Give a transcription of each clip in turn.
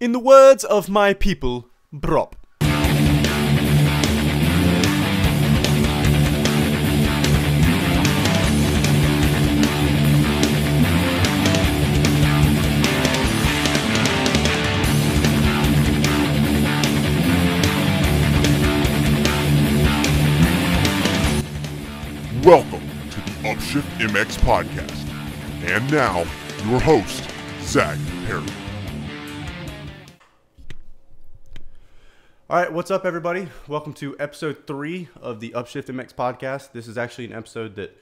In the words of my people, brop. Welcome to the Upshift MX podcast. And now, your host, Zach Perry. All right, what's up, everybody? Welcome to episode 3 of the Upshift MX podcast. This is actually an episode that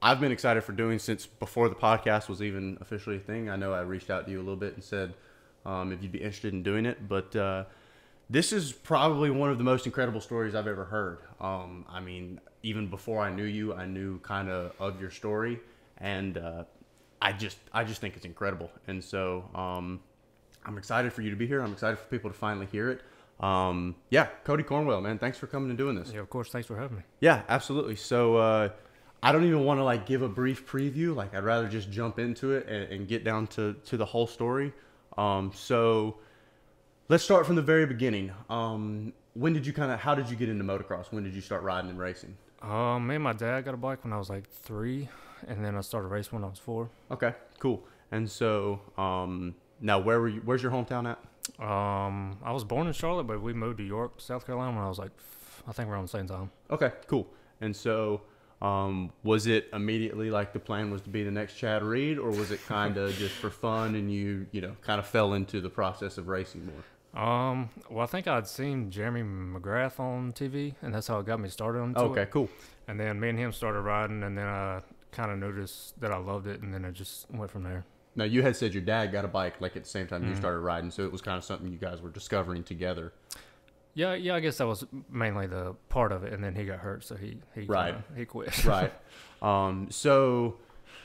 I've been excited for doing since before the podcast was even officially a thing. I know I reached out to you a little bit and said if you'd be interested in doing it, but this is probably one of the most incredible stories I've ever heard. I mean, even before I knew you, I knew kind of your story, and I just think it's incredible. And so I'm excited for you to be here. I'm excited for people to finally hear it. Yeah, Cody Cornwell, man, thanks for coming and doing this. Yeah, of course. Thanks for having me. Yeah, absolutely. So I don't even want to give a brief preview. I'd rather just jump into it and get down to the whole story. So let's start from the very beginning. When did you how did you get into motocross? When did you start riding and racing? Me and my dad got a bike when I was 3, and then I started racing when I was 4. Okay, cool. And so now where's your hometown at? I was born in Charlotte, but we moved to York, South Carolina when I was I think around the same time. Okay, cool. And so was it immediately the plan was to be the next Chad Reed, or was it kind of just for fun and you kind of fell into the process of racing more? Well, I think I'd seen Jeremy McGrath on TV, and that's how it got me started on Okay, cool. And then me and him started riding, and then I kind of noticed that I loved it, and then it just went from there. Now, you had said your dad got a bike at the same time you started riding, so it was kind of something you guys were discovering together. Yeah, I guess that was mainly the part of it, and then he got hurt, so he quit. Right. So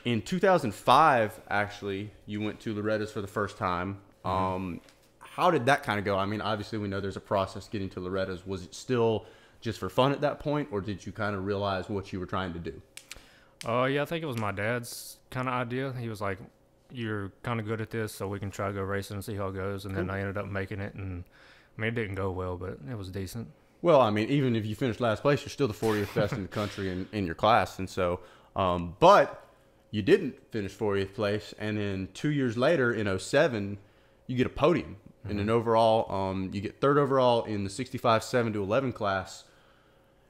in 2005, actually, you went to Loretta's for the first time. How did that kind of go? I mean, obviously, we know there's a process getting to Loretta's. Was it still just for fun at that point, or did you kind of realize what you were trying to do? Yeah, I think it was my dad's kind of idea. He was like, you're kind of good at this, so we can try to go racing and see how it goes. And then I ended up making it, and I mean, it didn't go well, but it was decent. Well, I mean, even if you finished last place, you're still the 40th best in the country in your class. And so, but you didn't finish 40th place. And then 2 years later, in 2007, you get a podium in an overall. You get 3rd overall in the 65 7-11 class.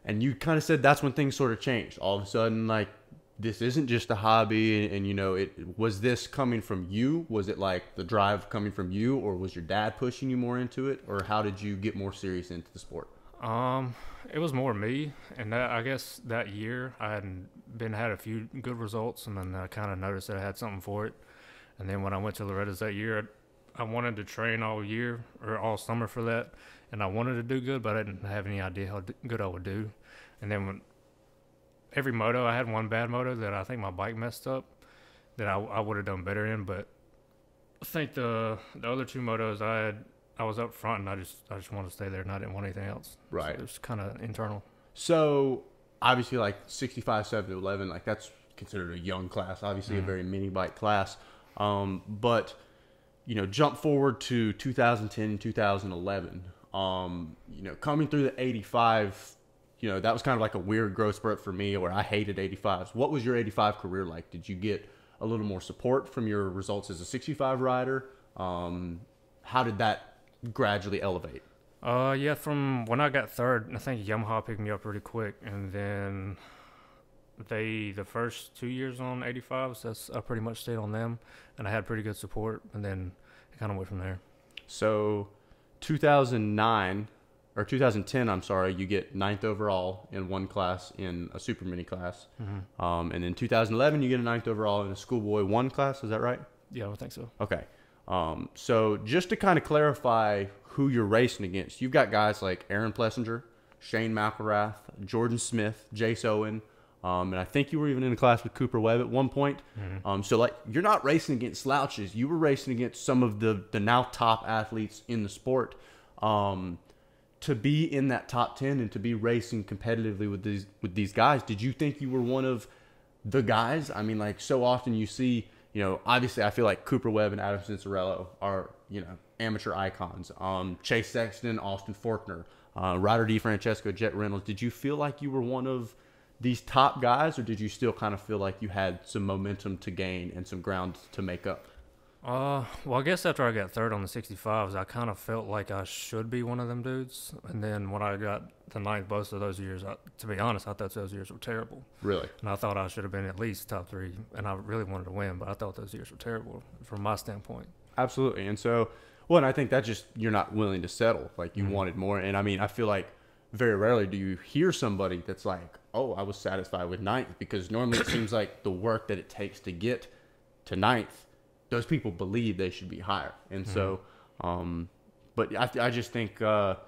And you kind of said that's when things sort of changed. All of a sudden, this isn't just a hobby, and was this coming from you? Was it the drive coming from you, or was your dad pushing you more into it, or how did you get more serious into the sport? It was more me, and I guess that year I had a few good results, and then I kind of noticed that I had something for it. And then when I went to Loretta's that year, I wanted to train all year or all summer for that, and I wanted to do good, but I didn't have any idea how good I would do. And then every moto, I had one bad moto that I think my bike messed up that I would have done better in, but I think the other 2 motos I was up front, and I just wanted to stay there, and I didn't want anything else. Right. So it was kind of internal. So obviously 65 7-11, that's considered a young class, obviously a very mini bike class. But jump forward to 2010 and 2011, coming through the 85, that was kind of a weird growth spurt for me where I hated 85s. What was your 85 career like? Did you get a little more support from your results as a 65 rider? How did that gradually elevate? Yeah, from when I got 3rd, I think Yamaha picked me up pretty quick. And then the first 2 years on 85s, I pretty much stayed on them. And I had pretty good support. And then it kind of went from there. So 2010, I'm sorry, you get 9th overall in one class in a super mini class. And then 2011, you get a 9th overall in a schoolboy 1 class. Is that right? Yeah, I think so. Okay. So just to kind of clarify who you're racing against, you've got guys like Aaron Plessinger, Shane McElrath, Jordan Smith, Jace Owen, and I think you were even in a class with Cooper Webb at one point. So you're not racing against slouches. You were racing against some of the now top athletes in the sport. To be in that top 10 and to be racing competitively with these guys, did you think you were one of the guys? I mean, so often you see you know, obviously I feel like Cooper Webb and Adam Cincerello are, you know, amateur icons. Chase Sexton, Austin Faulkner, Ryder DiFrancesco, Jet Reynolds. Did you feel like you were one of these top guys, or did you still kind of feel like you had some momentum to gain and some ground to make up? Well, I guess after I got third on the 65s, I kind of felt like I should be one of them dudes. And then when I got the ninth both of those years, to be honest, I thought those years were terrible. Really? And I thought I should have been at least top three, and I really wanted to win, but I thought those years were terrible from my standpoint. Absolutely. And so, well, and I think that just, you're not willing to settle. Like, you wanted more. And I mean, I feel like very rarely do you hear somebody that's like, oh, I was satisfied with ninth, because normally it seems like the work that it takes to get to ninth, those people believe they should be higher. And so, but I just think that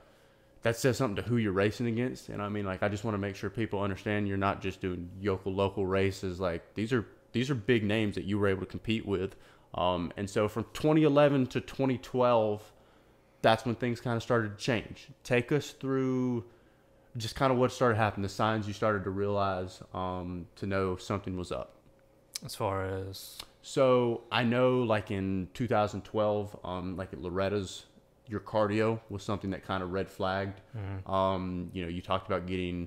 says something to who you're racing against. And I mean, like, I just want to make sure people understand you're not just doing local races. Like, these are big names that you were able to compete with. And so from 2011 to 2012, that's when things kind of started to change. Take us through just kind of what started happening, the signs you started to realize, to know something was up. As far as... So I know, like, in 2012, like at Loretta's, your cardio was something that kind of red flagged. You know, you talked about getting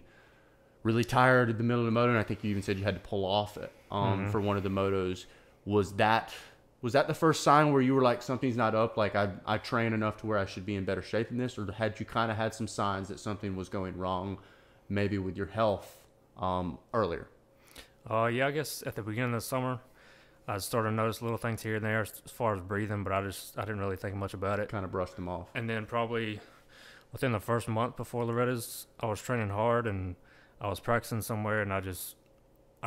really tired at the middle of the moto, and I think you even said you had to pull off it for one of the motos. Was that the first sign where you were like, something's not up? Like, I train enough to where I should be in better shape than this? Or had you kind of had some signs that something was going wrong, maybe with your health, earlier? Yeah, I guess at the beginning of the summer, I started to notice little things here and there as far as breathing, but I didn't really think much about it. Kind of brushed them off. And then probably within the first month before Loretta's, I was training hard and I was practicing somewhere, and I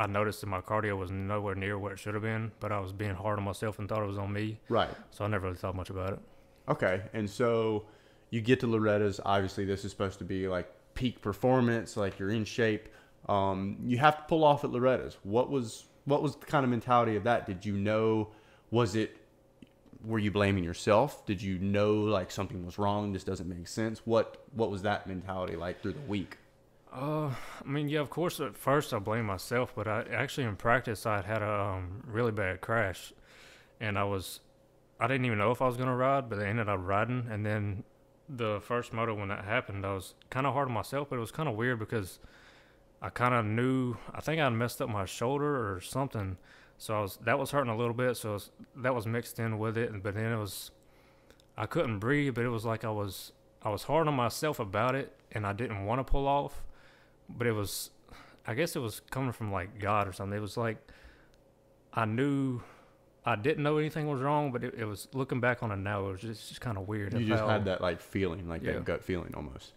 noticed that my cardio was nowhere near where it should have been, but I was being hard on myself and thought it was on me. Right. So I never really thought much about it. Okay. And so you get to Loretta's. Obviously, this is supposed to be like peak performance, like you're in shape. You have to pull off at Loretta's. What was the kind of mentality of that? Did you know, were you blaming yourself? Did you know, like, something was wrong? This doesn't make sense. What was that mentality like through the week? I mean, yeah, of course, at first I blamed myself, but I actually in practice I had a really bad crash, and I didn't even know if I was going to ride, but I ended up riding. And then the first moto when that happened, I was kind of hard on myself, but it was kind of weird because I kind of knew, I think I messed up my shoulder or something. So that was hurting a little bit. So that was mixed in with it. But then I couldn't breathe, but it was like I was hard on myself about it, and I didn't want to pull off. But I guess it was coming from like God or something. It was like, I didn't know anything was wrong, but it was, looking back on it now, it was just kind of weird. You just had that like feeling, like that gut feeling almost.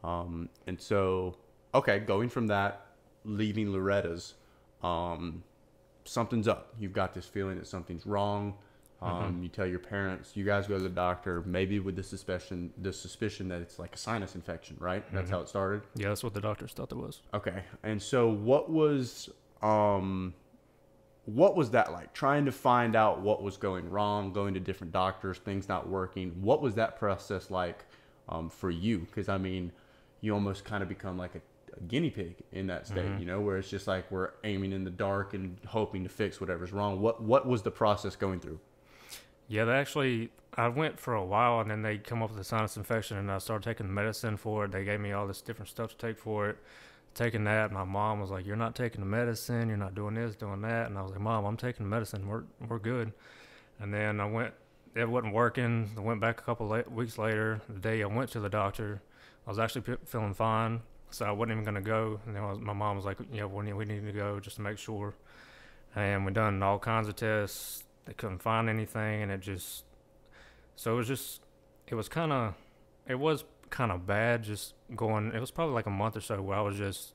And so, okay, going from that, leaving Loretta's, something's up. You've got this feeling that something's wrong. You tell your parents, you guys go to the doctor, maybe with the suspicion that it's like a sinus infection, right? That's how it started? Yeah, that's what the doctors thought it was. Okay. And so what was that like? Trying to find out what was going wrong, going to different doctors, things not working. What was that process like for you? Because, I mean, you almost kind of become like a guinea pig in that state, you know, where it's just like we're aiming in the dark and hoping to fix whatever's wrong. What was the process going through? Yeah, I went for a while, and then they come up with a sinus infection, and I started taking medicine for it. They gave me all this different stuff to take for it. Taking that, my mom was like, "You're not taking the medicine. You're not doing this, doing that." And I was like, "Mom, I'm taking the medicine. We're good." And then it wasn't working. I went back a couple weeks later. The day I went to the doctor, I was actually feeling fine, so I wasn't even going to go. And then my mom was like, "Yeah, we need to go just to make sure." And we done all kinds of tests. They couldn't find anything, and it was kind of bad just going. It was probably like a month or so where I was just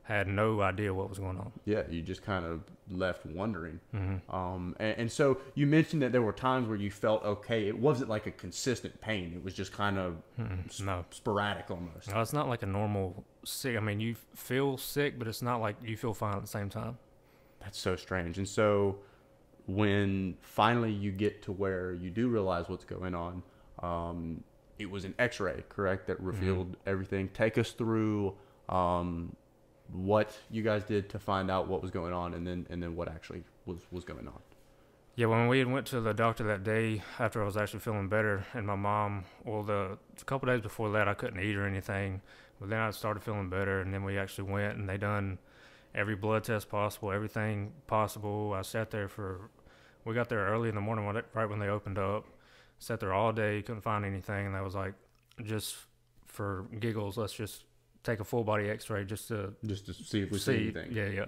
had no idea what was going on. Yeah, you just kind of left wondering. And so you mentioned that there were times where you felt okay. It wasn't like a consistent pain. It was just kind of sporadic almost. No, it's not like a normal sick. I mean, you feel sick, but it's not like you feel fine at the same time. That's so strange. And so when finally you get to where you do realize what's going on, it was an x-ray, correct, that revealed everything. Take us through what you guys did to find out what was going on, and then what actually was going on. Yeah, when we went to the doctor that day after I was actually feeling better, and my mom, well, a couple days before that, I couldn't eat or anything, but then I started feeling better, and then we actually went and they done every blood test possible, everything possible. I sat there we got there early in the morning, right when they opened up. Sat there all day, couldn't find anything, and I was like, just for giggles, let's just take a full body X-ray just to see if we see anything. Yeah.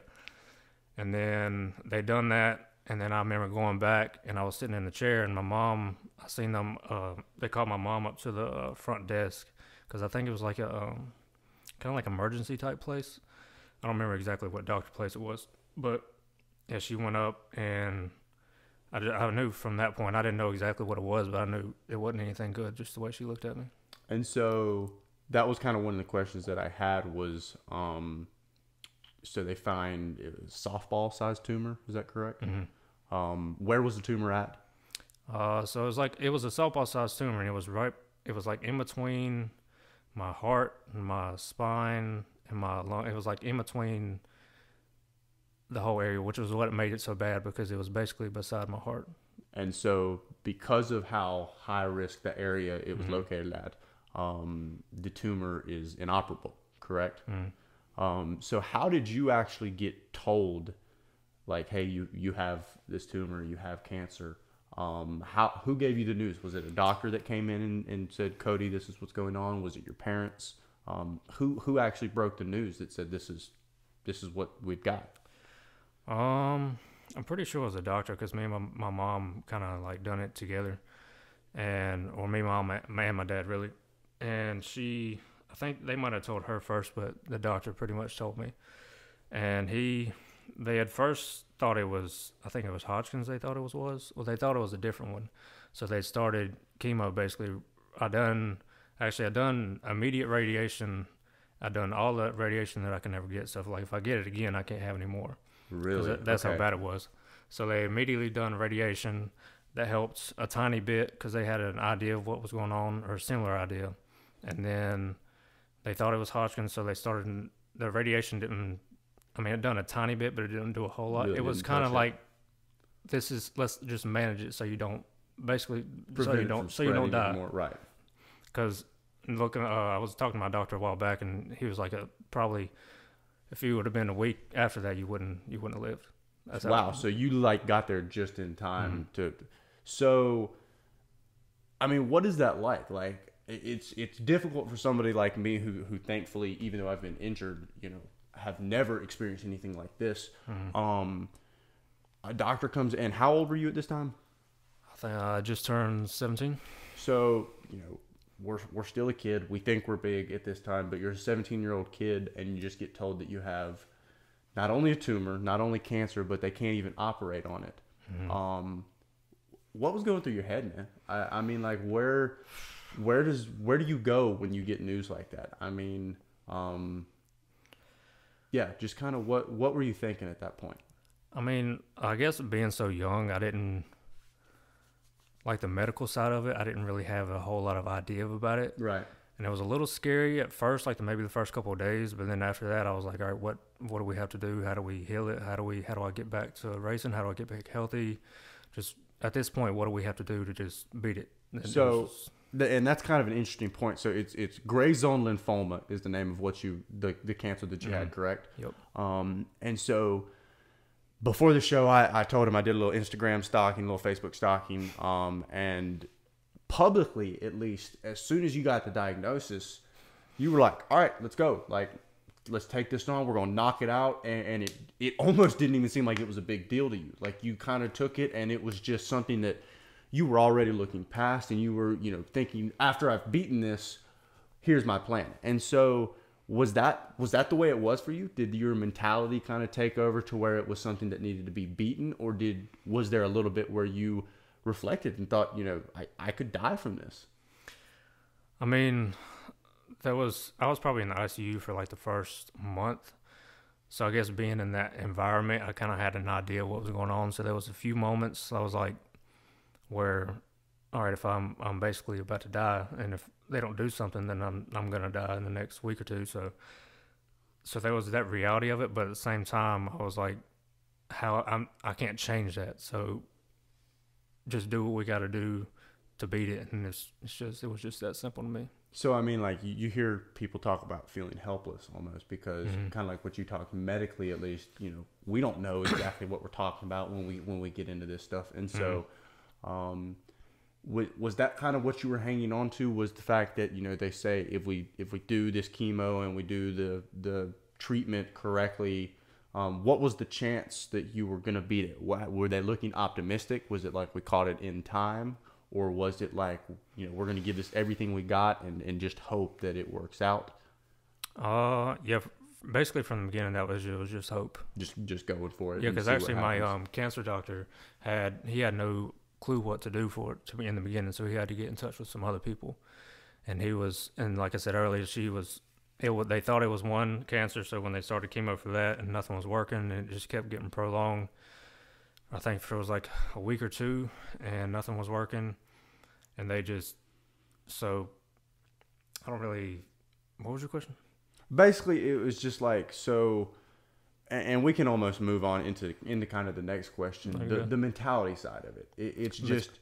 And then they done that, and then I remember going back, and I was sitting in the chair, and my mom, I seen them. They called my mom up to the front desk because I think it was like a kind of like emergency type place. I don't remember exactly what doctor place it was, but yeah, she went up, and I knew from that point. I didn't know exactly what it was, but I knew it wasn't anything good, just the way she looked at me. And so that was kind of one of the questions that I had was, so they find it was softball-sized tumor. Is that correct? Mm-hmm. Where was the tumor at? So it was a softball-sized tumor, and it was like in between my heart and my spine and my lung. It was like in between the whole area, which was what made it so bad because it was basically beside my heart. And so because of how high risk the area it was located at, the tumor is inoperable, correct? So how did you actually get told, like, hey, you have this tumor, you have cancer? Who gave you the news? Was it a doctor that came in and said, Cody, this is what's going on? Was it your parents? Who actually broke the news that said this is what we've got? I'm pretty sure it was a doctor because me and my mom kind of like done it together, or me, mom, and my dad really, and I think they might have told her first, but the doctor pretty much told me, and they had first thought it was, I think it was Hodgkin's. They thought it was, well, they thought it was a different one, so they started chemo basically. I done immediate radiation. I done all the radiation that I can ever get. So if I get it again, I can't have any more. Really? That's how bad it was. So they immediately done radiation. That helped a tiny bit because they had an idea of what was going on, or a similar idea. And then they thought it was Hodgkin's, so they started, the radiation didn't, it done a tiny bit, but it didn't do a whole lot. Really it was kind of like, let's just manage it so you don't, basically, so you don't die. More, right. Because I was talking to my doctor a while back, and he was like, probably, if you would have been a week after that, you wouldn't have lived. Wow. So you got there just in time to. So, what is that like? Like it's difficult for somebody like me who thankfully, even though I've been injured, have never experienced anything like this. A doctor comes in. How old were you at this time? I think I just turned 17. So we're still a kid. We think we're big at this time, but you're a 17-year-old kid, and you just get told that you have not only a tumor, not only cancer, but they can't even operate on it. What was going through your head, man? Where do you go when you get news like that? Just kind of what were you thinking at that point? I guess being so young, I didn't like the medical side of it. I didn't really have a whole lot of idea about it. Right. And it was a little scary at first, like maybe the first couple of days. But then after that, I was like, all right, what do we have to do? How do we heal it? How do I get back to racing? How do I get back healthy? Just at this point, what do we have to do to just beat it? And that's kind of an interesting point. So it's gray zone lymphoma is the name of the cancer that you had, correct? Yep. And so before the show, I told him I did a little Instagram stalking, a little Facebook stalking, and publicly, at least, as soon as you got the diagnosis, you were like, all right, let's go. Like, let's take this on. We're going to knock it out. And it almost didn't even seem like it was a big deal to you. Like, you kind of took it, and it was just something that you were already looking past, and you were, thinking, after I've beaten this, here's my plan. And so was that the way it was for you? Did your mentality kind of take over to where it was something that needed to be beaten, or was there a little bit where you reflected and thought, I could die from this? I was probably in the ICU for like the first month. So I guess being in that environment, I kind of had an idea of what was going on. So there was a few moments I was like, where, all right, if I'm basically about to die, and if they don't do something, then I'm gonna die in the next week or two. So there was that reality of it, but at the same time, I was like, I can't change that. So just do what we got to do to beat it. And it was just that simple to me. So, I mean, like, you hear people talk about feeling helpless almost because kind of like what you talk medically, at least, you know, we don't know exactly what we're talking about when we get into this stuff. And so, was that kind of what you were hanging on to, was the fact that, you know, they say if we do this chemo and we do the treatment correctly, what was the chance that you were going to beat it? Were they looking optimistic? Was it like we caught it in time? Or was it like, you know, we're going to give this everything we got and just hope that it works out? Yeah, basically from the beginning, it was just hope. Just going for it. Yeah, because actually my cancer doctor had no clue what to do for it to be in the beginning, so he had to get in touch with some other people. And like I said earlier, they thought it was one cancer, so when they started chemo for that and nothing was working, it just kept getting prolonged. I think it was like a week or two and nothing was working. And they just, so I don't really, what was your question? Basically, it was just like, so, and we can almost move on into kind of the next question, the mentality side of it. It's just,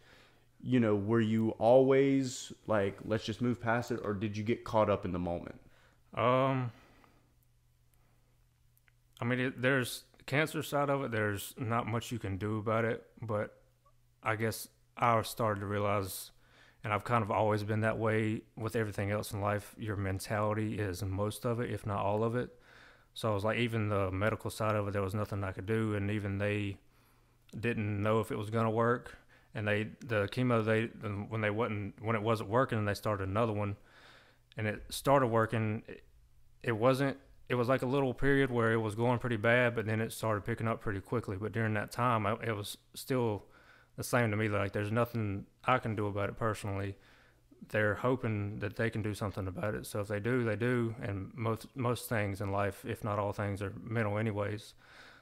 you know, were you always like, let's just move past it, or did you get caught up in the moment? I mean, there's cancer side of it. There's not much you can do about it, but I guess I started to realize, and I've kind of always been that way with everything else in life, your mentality is most of it, if not all of it. So I was like, even the medical side of it, there was nothing I could do, and even they didn't know if it was going to work. And the chemo, when it wasn't working, they started another one, and it started working. It was like a little period where it was going pretty bad, but then it started picking up pretty quickly. But during that time, it was still the same to me. Like, there's nothing I can do about it personally. They're hoping that they can do something about it. So if they do, they do. And most things in life, if not all things, are mental anyways.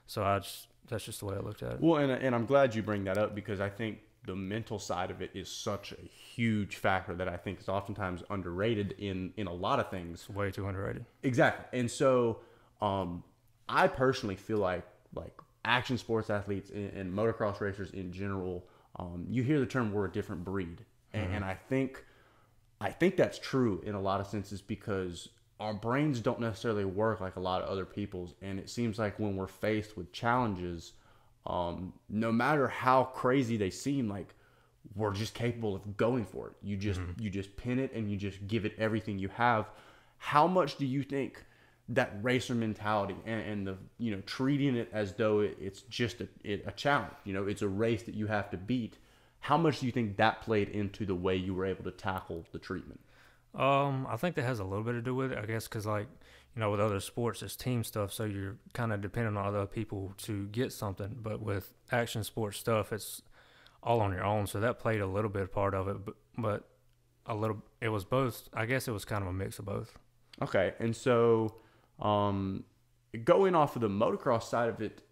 So that's just the way I looked at it. Well, and I'm glad you bring that up, because I think the mental side of it is such a huge factor that I think is oftentimes underrated in a lot of things. It's way too underrated. Exactly. And so I personally feel like action sports athletes and motocross racers in general, you hear the term, we're a different breed. And I think that's true in a lot of senses, because our brains don't necessarily work like a lot of other people's. And it seems like when we're faced with challenges, no matter how crazy they seem, like, we're just capable of going for it. You just pin it and you just give it everything you have. How much do you think that racer mentality and the, you know, treating it as though it's just a challenge, you know, it's a race that you have to beat, how much do you think that played into the way you were able to tackle the treatment? I think that has a little bit to do with it, I guess, because, like, you know, with other sports, it's team stuff, so you're kind of dependent on other people to get something. But with action sports stuff, it's all on your own, so that played a little bit part of it. But it was both. I guess it was kind of a mix of both. Okay, and so going off of the motocross side of it,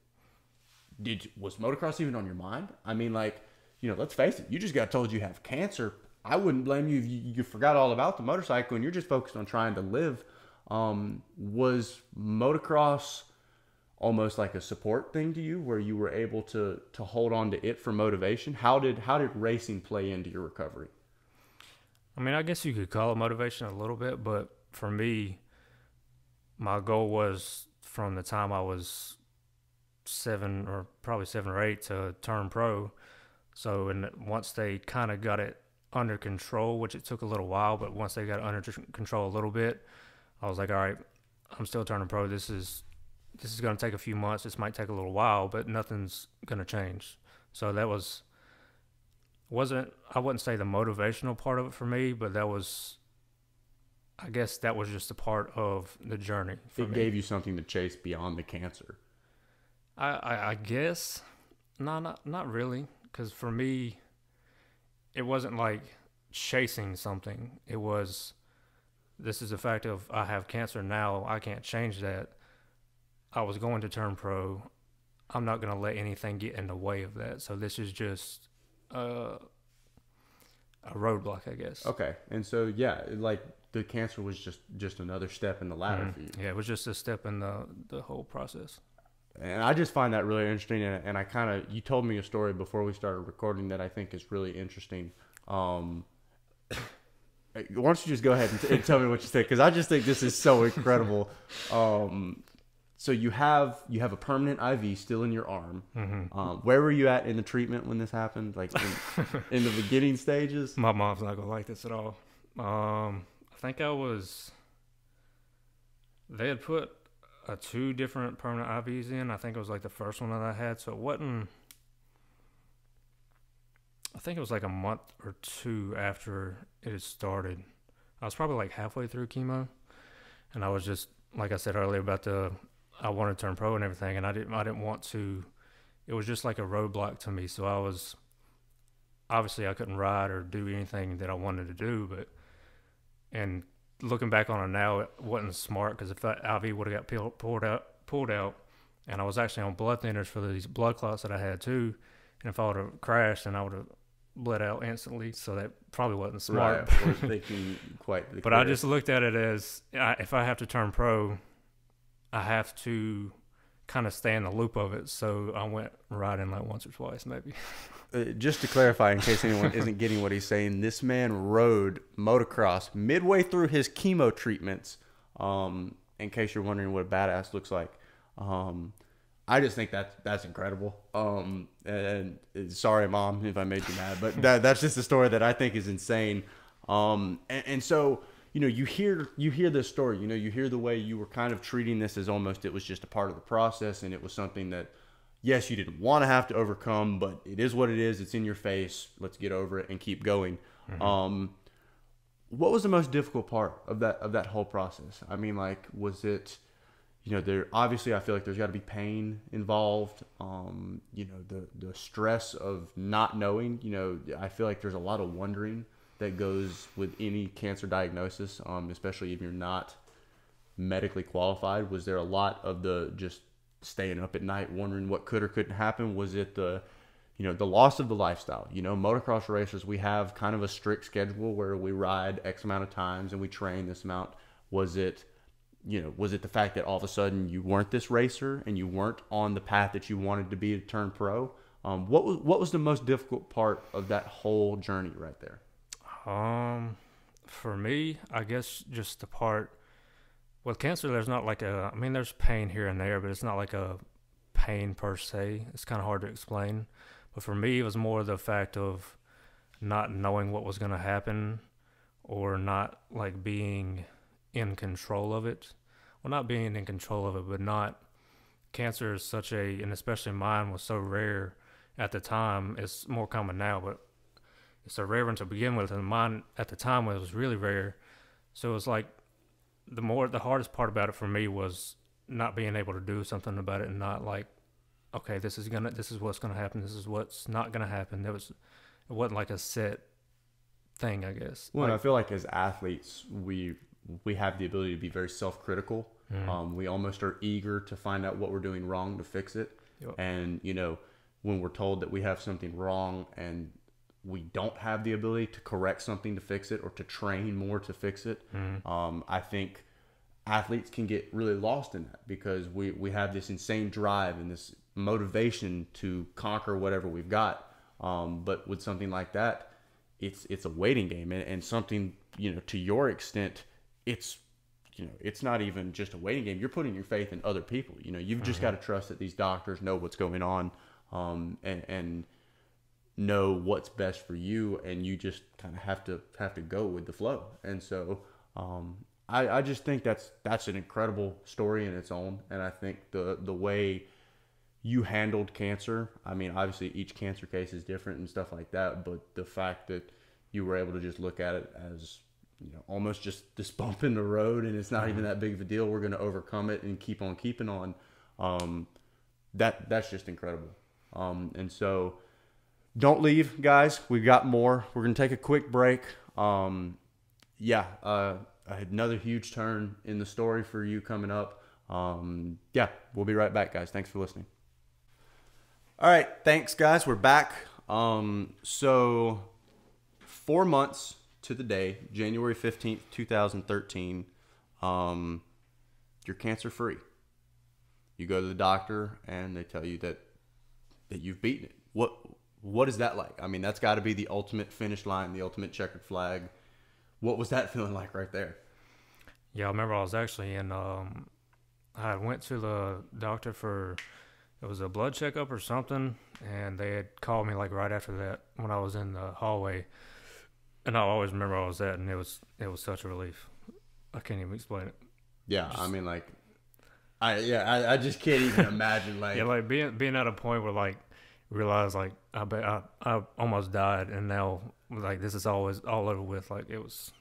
was motocross even on your mind? I mean, like, you know, let's face it, you just got told you have cancer. I wouldn't blame you if you forgot all about the motorcycle and you're just focused on trying to live. Was motocross almost like a support thing to you, where you were able to hold on to it for motivation? How did racing play into your recovery? I mean, I guess you could call it motivation a little bit, but for me, my goal was, from the time I was 7 or 8 to turn pro. So, and once they kind of got it under control, which it took a little while, but once they got it under control a little bit, I was like, all right, I'm still turning pro. This is going to take a few months. This might take a little while, but nothing's going to change. So that I wouldn't say the motivational part of it for me, but I guess that was just a part of the journey for me. It gave you something to chase beyond the cancer. I guess. No, not really. Because for me, it wasn't like chasing something. It was, this is the fact of, I have cancer now. I can't change that. I was going to turn pro. I'm not going to let anything get in the way of that. So this is just a roadblock, I guess. Okay. And so, yeah, like, the cancer was just another step in the ladder for you. Yeah, it was just a step in the whole process. And I just find that really interesting. And I kind of, you told me a story before we started recording that I think is really interesting. Why don't you just go ahead and tell me what you think? Because I just think this is so incredible. So you have a permanent IV still in your arm. Mm-hmm. Where were you at in the treatment when this happened? Like in the beginning stages? My mom's not gonna like this at all. I think they had put 2 different permanent IVs in. I think it was like the first one that I had, so it wasn't. I think it was like a month or 2 after it had started. I was probably like halfway through chemo, and I was just, like I said earlier, I wanted to turn pro and everything, and I didn't want to. It was just like a roadblock to me. So obviously I couldn't ride or do anything that I wanted to do. And looking back on it now, it wasn't smart, because if that IV would have got pulled out, and I was actually on blood thinners for these blood clots that I had too, and if I would have crashed, then I would have bled out instantly. So that probably wasn't smart. Right. Or thinking quite. But I just looked at it as, if I have to turn pro, I have to kind of stay in the loop of it. So I went riding like once or twice, maybe. Just to clarify, in case anyone isn't getting what he's saying, this man rode motocross midway through his chemo treatments. In case you're wondering what a badass looks like, I just think that's incredible. And sorry, Mom, if I made you mad, but that's just a story that I think is insane. And so, you hear this story. You hear the way you were kind of treating this as almost it was just a part of the process, and it was something that, yes, you didn't want to have to overcome, but it is what it is. It's in your face. Let's get over it and keep going. Mm-hmm. What was the most difficult part of that whole process? I mean, like, was it, there obviously I feel like there's got to be pain involved. The stress of not knowing. I feel like there's a lot of wondering that goes with any cancer diagnosis, especially if you're not medically qualified. Was there a lot of the just staying up at night wondering what could or couldn't happen? Was it the loss of the lifestyle? Motocross racers, we have kind of a strict schedule where we ride X amount of times and we train this amount. Was it the fact that all of a sudden you weren't this racer and you weren't on the path that you wanted to be to turn pro? What was the most difficult part of that whole journey right there? For me, I guess just the part with cancer, there's not like there's pain here and there, but it's not like a pain per se. It's kind of hard to explain. But for me, it was more the fact of not knowing what was going to happen, or not like being in control of it. Well, not being in control of it, but cancer is and especially mine was so rare at the time. It's more common now, but it's a rare one to begin with, and mine at the time was really rare. So it was like the hardest part about it for me was not being able to do something about it, and not like, okay, this is what's gonna happen, this is what's not gonna happen. It wasn't like a set thing, I guess. Well, I feel like as athletes, we have the ability to be very self-critical. Mm-hmm. We almost are eager to find out what we're doing wrong to fix it. Yep. And when we're told that we have something wrong and we don't have the ability to correct something to fix it, or to train more to fix it. Mm-hmm. I think athletes can get really lost in that, because we have this insane drive and this motivation to conquer whatever we've got. But with something like that, it's a waiting game, and something, to your extent, it's not even just a waiting game. You're putting your faith in other people. You've just got to trust that these doctors know what's going on, and know what's best for you, and you just kind of have to go with the flow. And so I just think that's an incredible story in its own. And I think the way you handled cancer, I mean, obviously each cancer case is different and stuff like that, but the fact that you were able to just look at it as almost just this bump in the road, and it's not even that big of a deal, we're going to overcome it and keep on keeping on, that's just incredible. And so don't leave, guys. We've got more. We're going to take a quick break. Another huge turn in the story for you coming up. We'll be right back, guys. Thanks for listening. All right. Thanks, guys. We're back. So 4 months to the day, January 15th, 2013, you're cancer free. You go to the doctor, and they tell you that you've beaten it. What is that like? I mean, that's got to be the ultimate finish line, the ultimate checkered flag. What was that feeling like right there? Yeah, I remember I was actually in. I went to the doctor for, it was a blood checkup or something, and they had called me like right after that when I was in the hallway, and I always remember I was at, and it was such a relief. I can't even explain it. Yeah, I mean, like, I just can't even imagine, like, yeah, like being at a point where like realize like I almost died, and now like this is always all over with. Like it's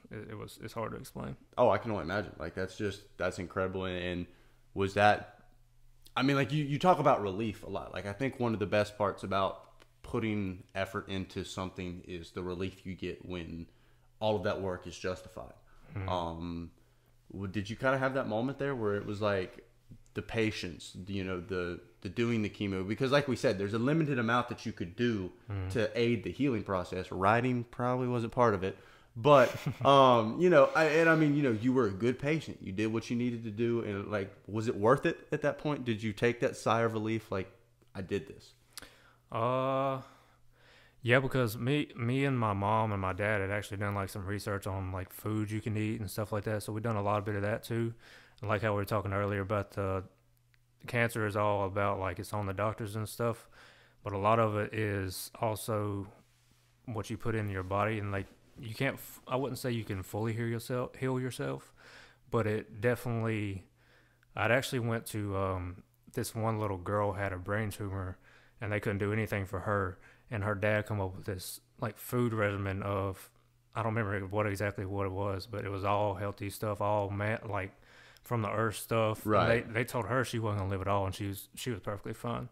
hard to explain. Oh, I can only imagine. Like that's incredible. And was that? I mean, like you talk about relief a lot. Like I think one of the best parts about putting effort into something is the relief you get when all of that work is justified. Did you kind of have that moment there where it was like the patience, the doing the chemo? Because like we said, there's a limited amount that you could do to aid the healing process. Writing probably wasn't part of it, but I mean, you were a good patient. You did what you needed to do, and like, was it worth it at that point? Did you take that sigh of relief, like, I did this? Yeah, because me and my mom and my dad had actually done like some research on like foods you can eat and stuff like that. So we've done a lot of bit of that too. And like how we were talking earlier about the cancer is all about like it's on the doctors and stuff, but a lot of it is also what you put in your body. And like you can't, I wouldn't say you can fully heal yourself, but it definitely. I'd actually went to this one little girl had a brain tumor, and they couldn't do anything for her. And her dad come up with this like food regimen of, I don't remember what it was, but it was all healthy stuff, all like from the earth stuff. Right. And they told her she wasn't gonna live at all, and she was perfectly fine.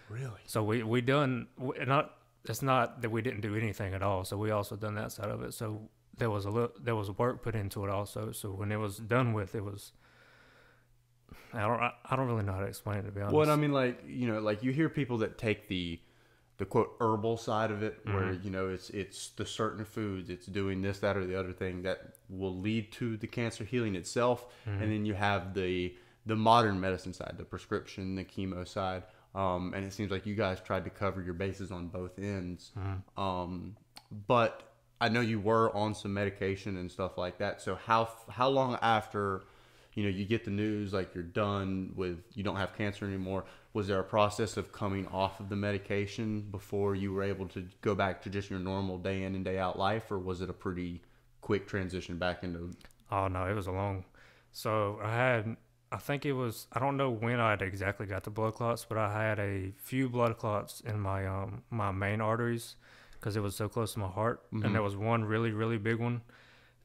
Really? So we done not. It's not that we didn't do anything at all. So we also done that side of it. So there was work put into it also. So when it was done with, it was. I don't really know how to explain it, to be honest. Well, I mean, like like you hear people that take the quote herbal side of it, where it's the certain foods, it's doing this, that, or the other thing that will lead to the cancer healing itself, and then you have the modern medicine side, the prescription, the chemo side, and it seems like you guys tried to cover your bases on both ends. But I know you were on some medication and stuff like that. So how long after you get the news like you're done with, you don't have cancer anymore? Was there a process of coming off of the medication before you were able to go back to just your normal day in and day out life, or was it a pretty quick transition back into? Oh no, it was a long. So I think it was, I don't know when I had exactly got the blood clots, but I had a few blood clots in my my main arteries because it was so close to my heart, and there was one really really big one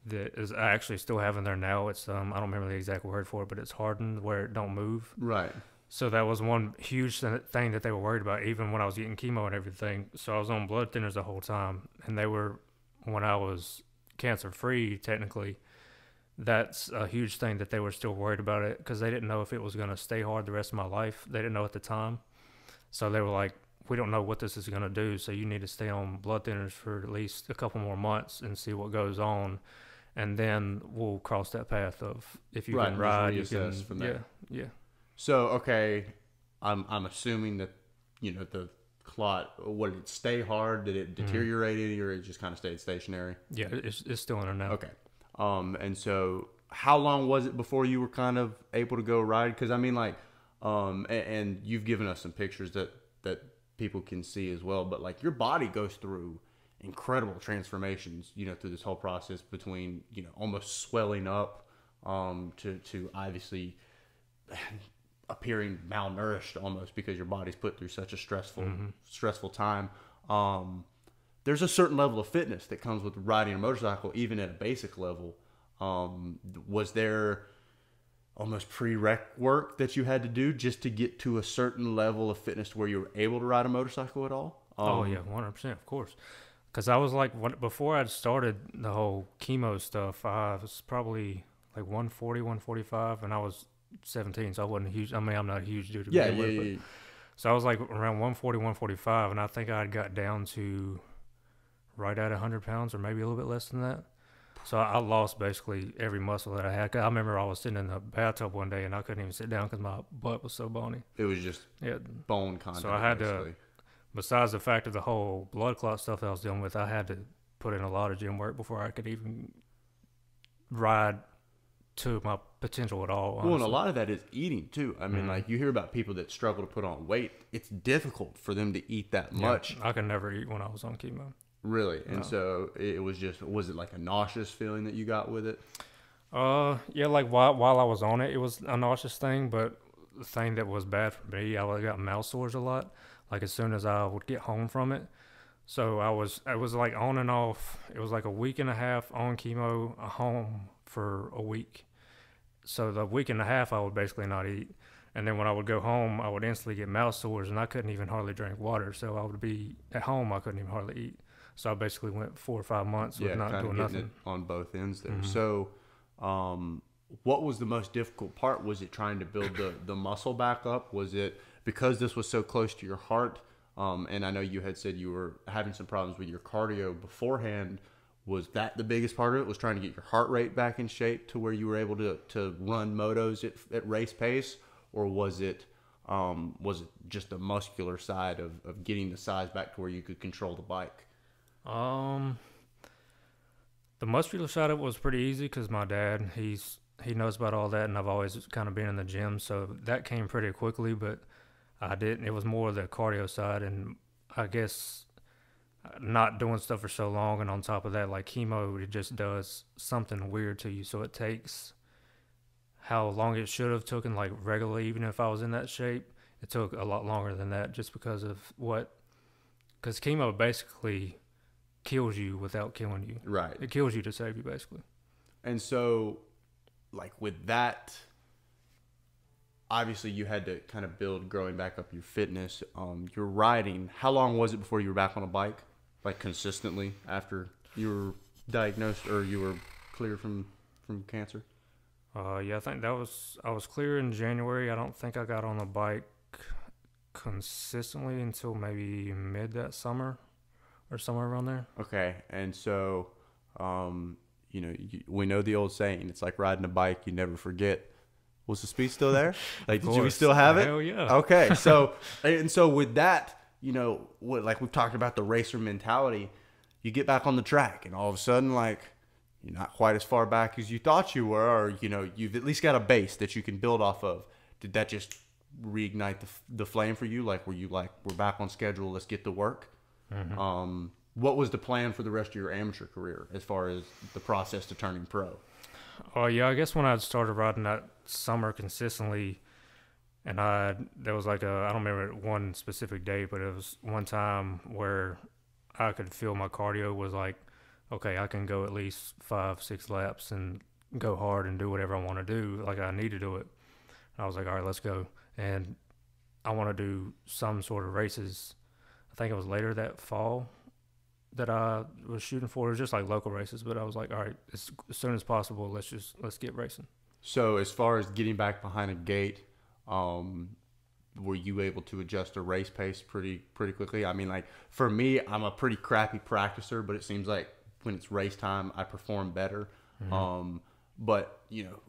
that is I actually still have in there now. It's I don't remember the exact word for it, but it's hardened where it don't move. Right. So that was one huge thing that they were worried about, even when I was getting chemo and everything. So I was on blood thinners the whole time, and they were, when I was cancer free technically, that's a huge thing that they were still worried about it, because they didn't know if it was going to stay hard the rest of my life. They didn't know at the time. So they were like, we don't know what this is going to do, so you need to stay on blood thinners for at least a couple more months and see what goes on. And then we'll cross that path of if you can ride, you can from there. Yeah. So okay, I'm assuming that the clot. What did it stay hard? Did it deteriorate, or it just kind of stayed stationary? Yeah, it's still in there now. Okay. And so how long was it before you were kind of able to go ride? Because I mean, like, and you've given us some pictures that people can see as well. But like, your body goes through incredible transformations, through this whole process, between almost swelling up, to obviously appearing malnourished almost because your body's put through such a stressful time. There's a certain level of fitness that comes with riding a motorcycle, even at a basic level. Was there almost prereq work that you had to do just to get to a certain level of fitness to where you were able to ride a motorcycle at all? Oh yeah, 100%, of course. Because I was like, before I'd started the whole chemo stuff, I was probably like 140, 145, and I was 17, so I wasn't huge. I mean, I'm not a huge dude to begin with. Yeah. So I was like around 140, 145, and I think I got down to right at 100 pounds, or maybe a little bit less than that. So I lost basically every muscle that I had. 'Cause I remember I was sitting in the bathtub one day and I couldn't even sit down because my butt was so bony. It was just bone contact. So I had basically. to, besides the fact of the whole blood clot stuff that I was dealing with, I had to put in a lot of gym work before I could even ride to my potential at all. Honestly. Well, and a lot of that is eating too. I mean, like you hear about people that struggle to put on weight. It's difficult for them to eat that much. I could never eat when I was on chemo. Really? And so it was was it like a nauseous feeling that you got with it? Yeah, like while I was on it, it was a nauseous thing, but the thing that was bad for me, I got mouth sores a lot, like as soon as I would get home from it. So I was like on and off. It was like a week and a half on chemo, home for a week. So the week and a half, I would basically not eat. And then when I would go home, I would instantly get mouth sores, and I couldn't even hardly drink water. So I would be at home, I couldn't even hardly eat. So I basically went 4 or 5 months with not doing nothing. It on both ends there. So, what was the most difficult part? Was it trying to build the muscle back up? Was it because this was so close to your heart? And I know you had said you were having some problems with your cardio beforehand. Was that the biggest part of it? Was trying to get your heart rate back in shape to where you were able to run motos at race pace? Or was it just the muscular side of getting the size back to where you could control the bike? The muscular side of it was pretty easy because my dad, he knows about all that, and I've always kind of been in the gym, so that came pretty quickly. But I didn't. It was more the cardio side, and I guess not doing stuff for so long, and on top of that, like chemo, it just does something weird to you. So it takes how long it should have taken, like regularly, even if I was in that shape, it took a lot longer than that, just because of because chemo basically kills you without killing you. Right. It kills you to save you, basically. And so, like with that, obviously you had to kind of build, growing back up your fitness. Your riding, how long was it before you were back on a bike? Like consistently after you were diagnosed or you were cleared from cancer? Yeah, I think I was clear in January. I don't think I got on the bike consistently until maybe mid that summer or somewhere around there. Okay. And so, we know the old saying, it's like riding a bike, you never forget. Was the speed still there? Like, did we still have it? Hell yeah. Okay. So, and so with that, like we've talked about the racer mentality, you get back on the track and all of a sudden, like, you're not quite as far back as you thought you were, or, you've at least got a base that you can build off of. Did that just reignite the flame for you? Like, were you like, we're back on schedule, let's get to work? Mm-hmm. What was the plan for the rest of your amateur career as far as the process to turning pro? Oh, yeah, I guess when I started riding that summer consistently, and there was like I don't remember one specific day, but it was one time where I could feel my cardio was like, okay, I can go at least 5-6 laps and go hard and do whatever I want to do. Like, I need to do it. And I was like, all right, let's go. And I want to do some sort of races. I think it was later that fall that I was shooting for. It was just like local races, but I was like, all right, as soon as possible, let's get racing. So as far as getting back behind a gate, were you able to adjust a race pace pretty quickly? I mean, like for me, I'm a pretty crappy practicer, but it seems like when it's race time, I perform better. Mm-hmm. But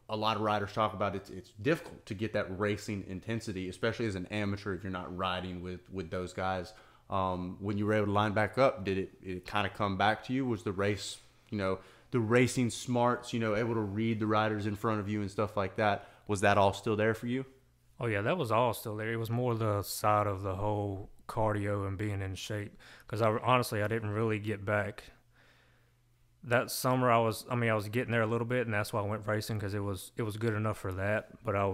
a lot of riders talk about it's difficult to get that racing intensity, especially as an amateur if you're not riding with those guys. When you were able to line back up, did it kind of come back to you? Was the race, the racing smarts, able to read the riders in front of you and stuff like that? Was that all still there for you? Oh yeah, that was all still there. It was more the side of the whole cardio and being in shape. Because honestly, I didn't really get back. That summer, I was getting there a little bit, and that's why I went racing, because it was good enough for that. But I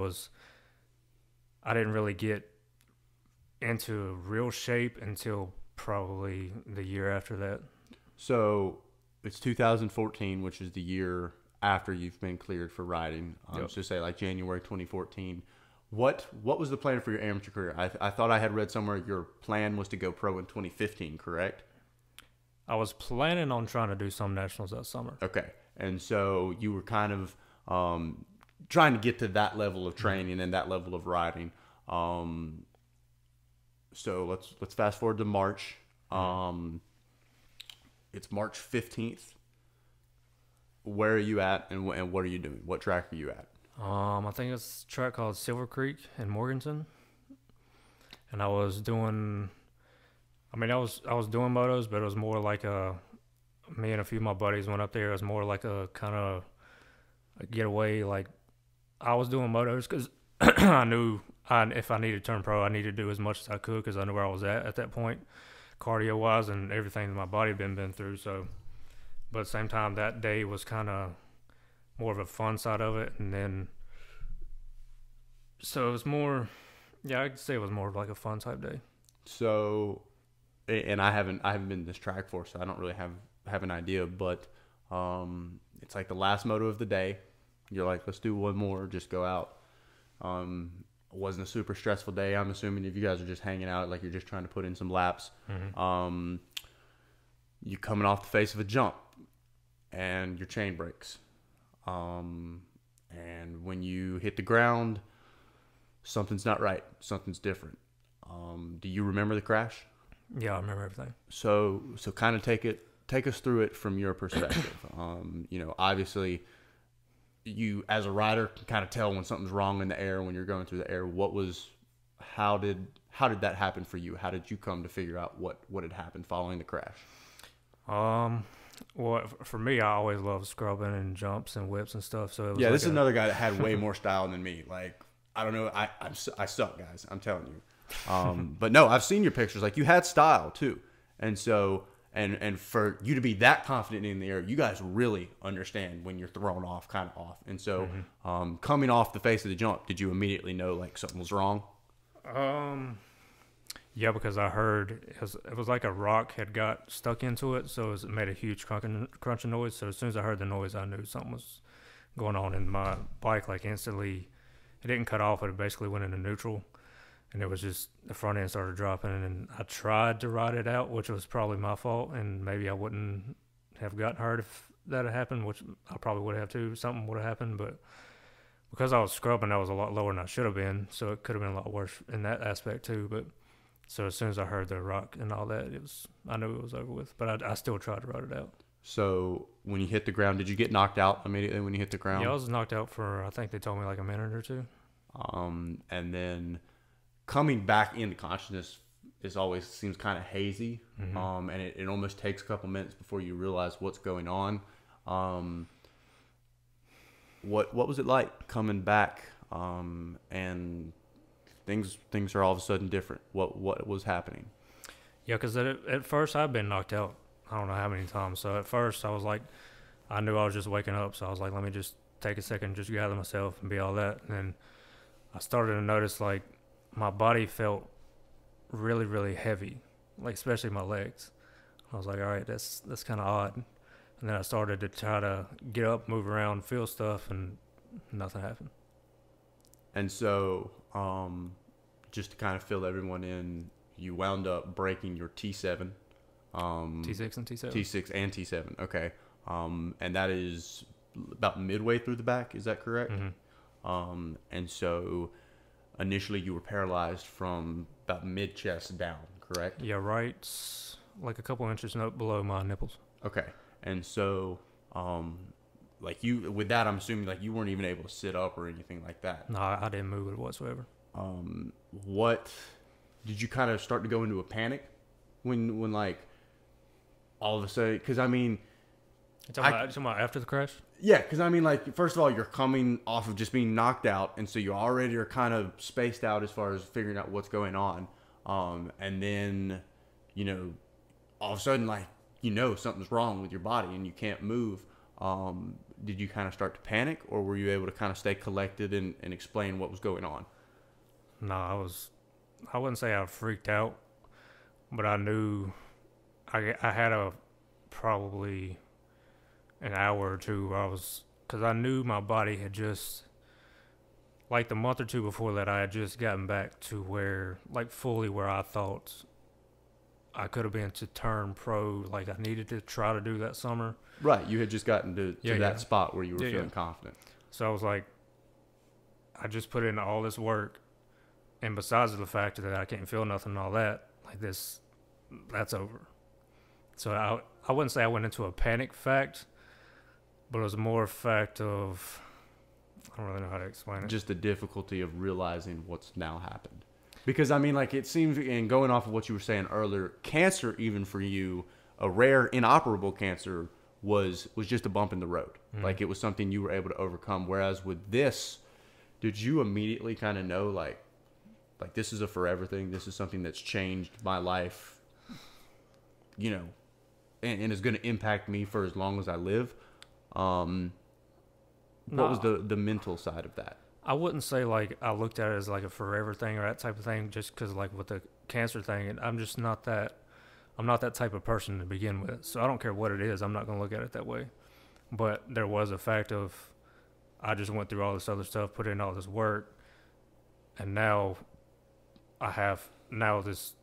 didn't really get into real shape until probably the year after that. So it's 2014, which is the year after you've been cleared for riding. Yep. So say like January 2014. What was the plan for your amateur career? I thought I had read somewhere your plan was to go pro in 2015, correct? I was planning on trying to do some nationals that summer. Okay. And so you were kind of trying to get to that level of training and that level of riding. So let's fast forward to March. It's March 15th. Where are you at, and what are you doing? What track are you at? I think it's a track called Silver Creek in Morganton, and I was doing. I mean, I was doing motos, but it was more like me and a few of my buddies went up there. It was more like a kind of a getaway. Like I was doing motos because I knew if I needed to turn pro, I needed to do as much as I could because I knew where I was at that point, cardio wise, and everything that my body had been through. So, but at the same time, that day was kind of more of a fun side of it, and then so it was more. Yeah, I could say it was more of like a fun type day. So, and I haven't been to this track for, so I don't really have an idea. But it's like the last moto of the day. You're like, let's do one more, just go out. It wasn't a super stressful day. I'm assuming if you guys are just hanging out, like you're just trying to put in some laps. Mm-hmm. You coming off the face of a jump, and your chain breaks. And when you hit the ground, something's not right. Something's different. Do you remember the crash? Yeah, I remember everything. So kind of take us through it from your perspective. Obviously, you as a rider can kind of tell when something's wrong in the air when you're going through the air. How did that happen for you? How did you come to figure out what had happened following the crash? Well, for me, I always loved scrubbing and jumps and whips and stuff. So it was this is another guy that had way more style than me. Like, I don't know, I suck, guys. I'm telling you. But no, I've seen your pictures. Like, you had style too, and so and for you to be that confident in the air, you guys really understand when you're thrown off, kind of off. And so, coming off the face of the jump, did you immediately know like something was wrong? Yeah, because I heard it was like a rock had got stuck into it, so it made a huge crunching noise. So as soon as I heard the noise, I knew something was going on. And my bike, like, instantly, it didn't cut off, it basically went into neutral. And it was just, the front end started dropping, and I tried to ride it out, which was probably my fault, and maybe I wouldn't have gotten hurt if that had happened, which I probably would have too. Something would have happened, but because I was scrubbing, I was a lot lower than I should have been, so it could have been a lot worse in that aspect too. But so as soon as I heard the rock and all that, I knew it was over with, but I still tried to ride it out. So when you hit the ground, did you get knocked out immediately when you hit the ground? Yeah, I was knocked out for, I think they told me, like a minute or two. And then coming back into consciousness always seems kind of hazy. And it almost takes a couple minutes before you realize what's going on. What was it like coming back? And things are all of a sudden different. What was happening? Yeah, because at first I'd been knocked out I don't know how many times. So at first I was like, I knew I was just waking up, so I was like, let me just take a second, just gather myself and be all that. And then I started to notice like my body felt really, really heavy, like especially my legs. I was like, all right, that's kind of odd. And then I started to try to get up, move around, feel stuff, and nothing happened. And so, just to kind of fill everyone in, you wound up breaking your T7. T6 and T7? T6 and T7, okay. And that is about midway through the back, is that correct? Mm-hmm. And so, initially you were paralyzed from about mid-chest down, correct? Yeah, right, like a couple inches below my nipples. Okay. And so, like you, with that, I'm assuming like you weren't even able to sit up or anything like that. No, I didn't move it whatsoever. What did you kind of start to go into a panic when like all of a sudden? Because I mean, talking about after the crash? Yeah, because I mean, like, first of all, you're coming off of just being knocked out, and so you already are kind of spaced out as far as figuring out what's going on. And then, you know, all of a sudden, like, you know something's wrong with your body and you can't move. Did you kind of start to panic, or were you able to kind of stay collected and explain what was going on? No, I wouldn't say I freaked out, but I knew I had probably an hour or two where because I knew my body had just, like the month or two before that, I had just gotten back to where, like fully where I thought I could have been to turn pro, like I needed to try to do that summer. Right, you had just gotten to that spot where you were feeling confident. So I was like, I just put in all this work, and besides the fact that I can't feel nothing and all that, like that's over. So I wouldn't say I went into a panic fact, But it was more a fact of, I don't really know how to explain it. Just the difficulty of realizing what's now happened. Because, I mean, like, it seems, and going off of what you were saying earlier, cancer, even for you, a rare, inoperable cancer, was just a bump in the road. Mm-hmm. Like, it was something you were able to overcome. Whereas with this, did you immediately kind of know, like, this is a forever thing? This is something that's changed my life, you know, and is going to impact me for as long as I live? What was the mental side of that? I wouldn't say like I looked at it as like a forever thing or that type of thing, just because like with the cancer thing, I'm just not that. I'm not that type of person to begin with, so I don't care what it is. I'm not going to look at it that way. But there was a fact of I just went through all this other stuff, put in all this work, and now I have this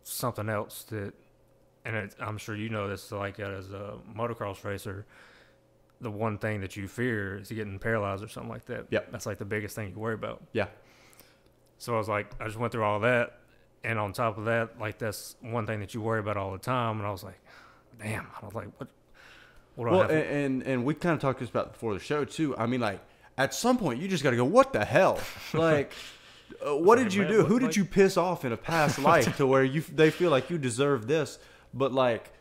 something else that, and I'm sure you know this, like as a motocross racer, the one thing that you fear is getting paralyzed or something like that. Yep. That's like the biggest thing you worry about. Yeah. So I was like, I just went through all that. And on top of that, like that's one thing that you worry about all the time. And I was like, damn. I was like, what do I have? And we kind of talked this about before the show too. I mean, like at some point you just got to go, what the hell? Like, what did you do? Who did you piss off in a past life to where they feel like you deserve this? But like,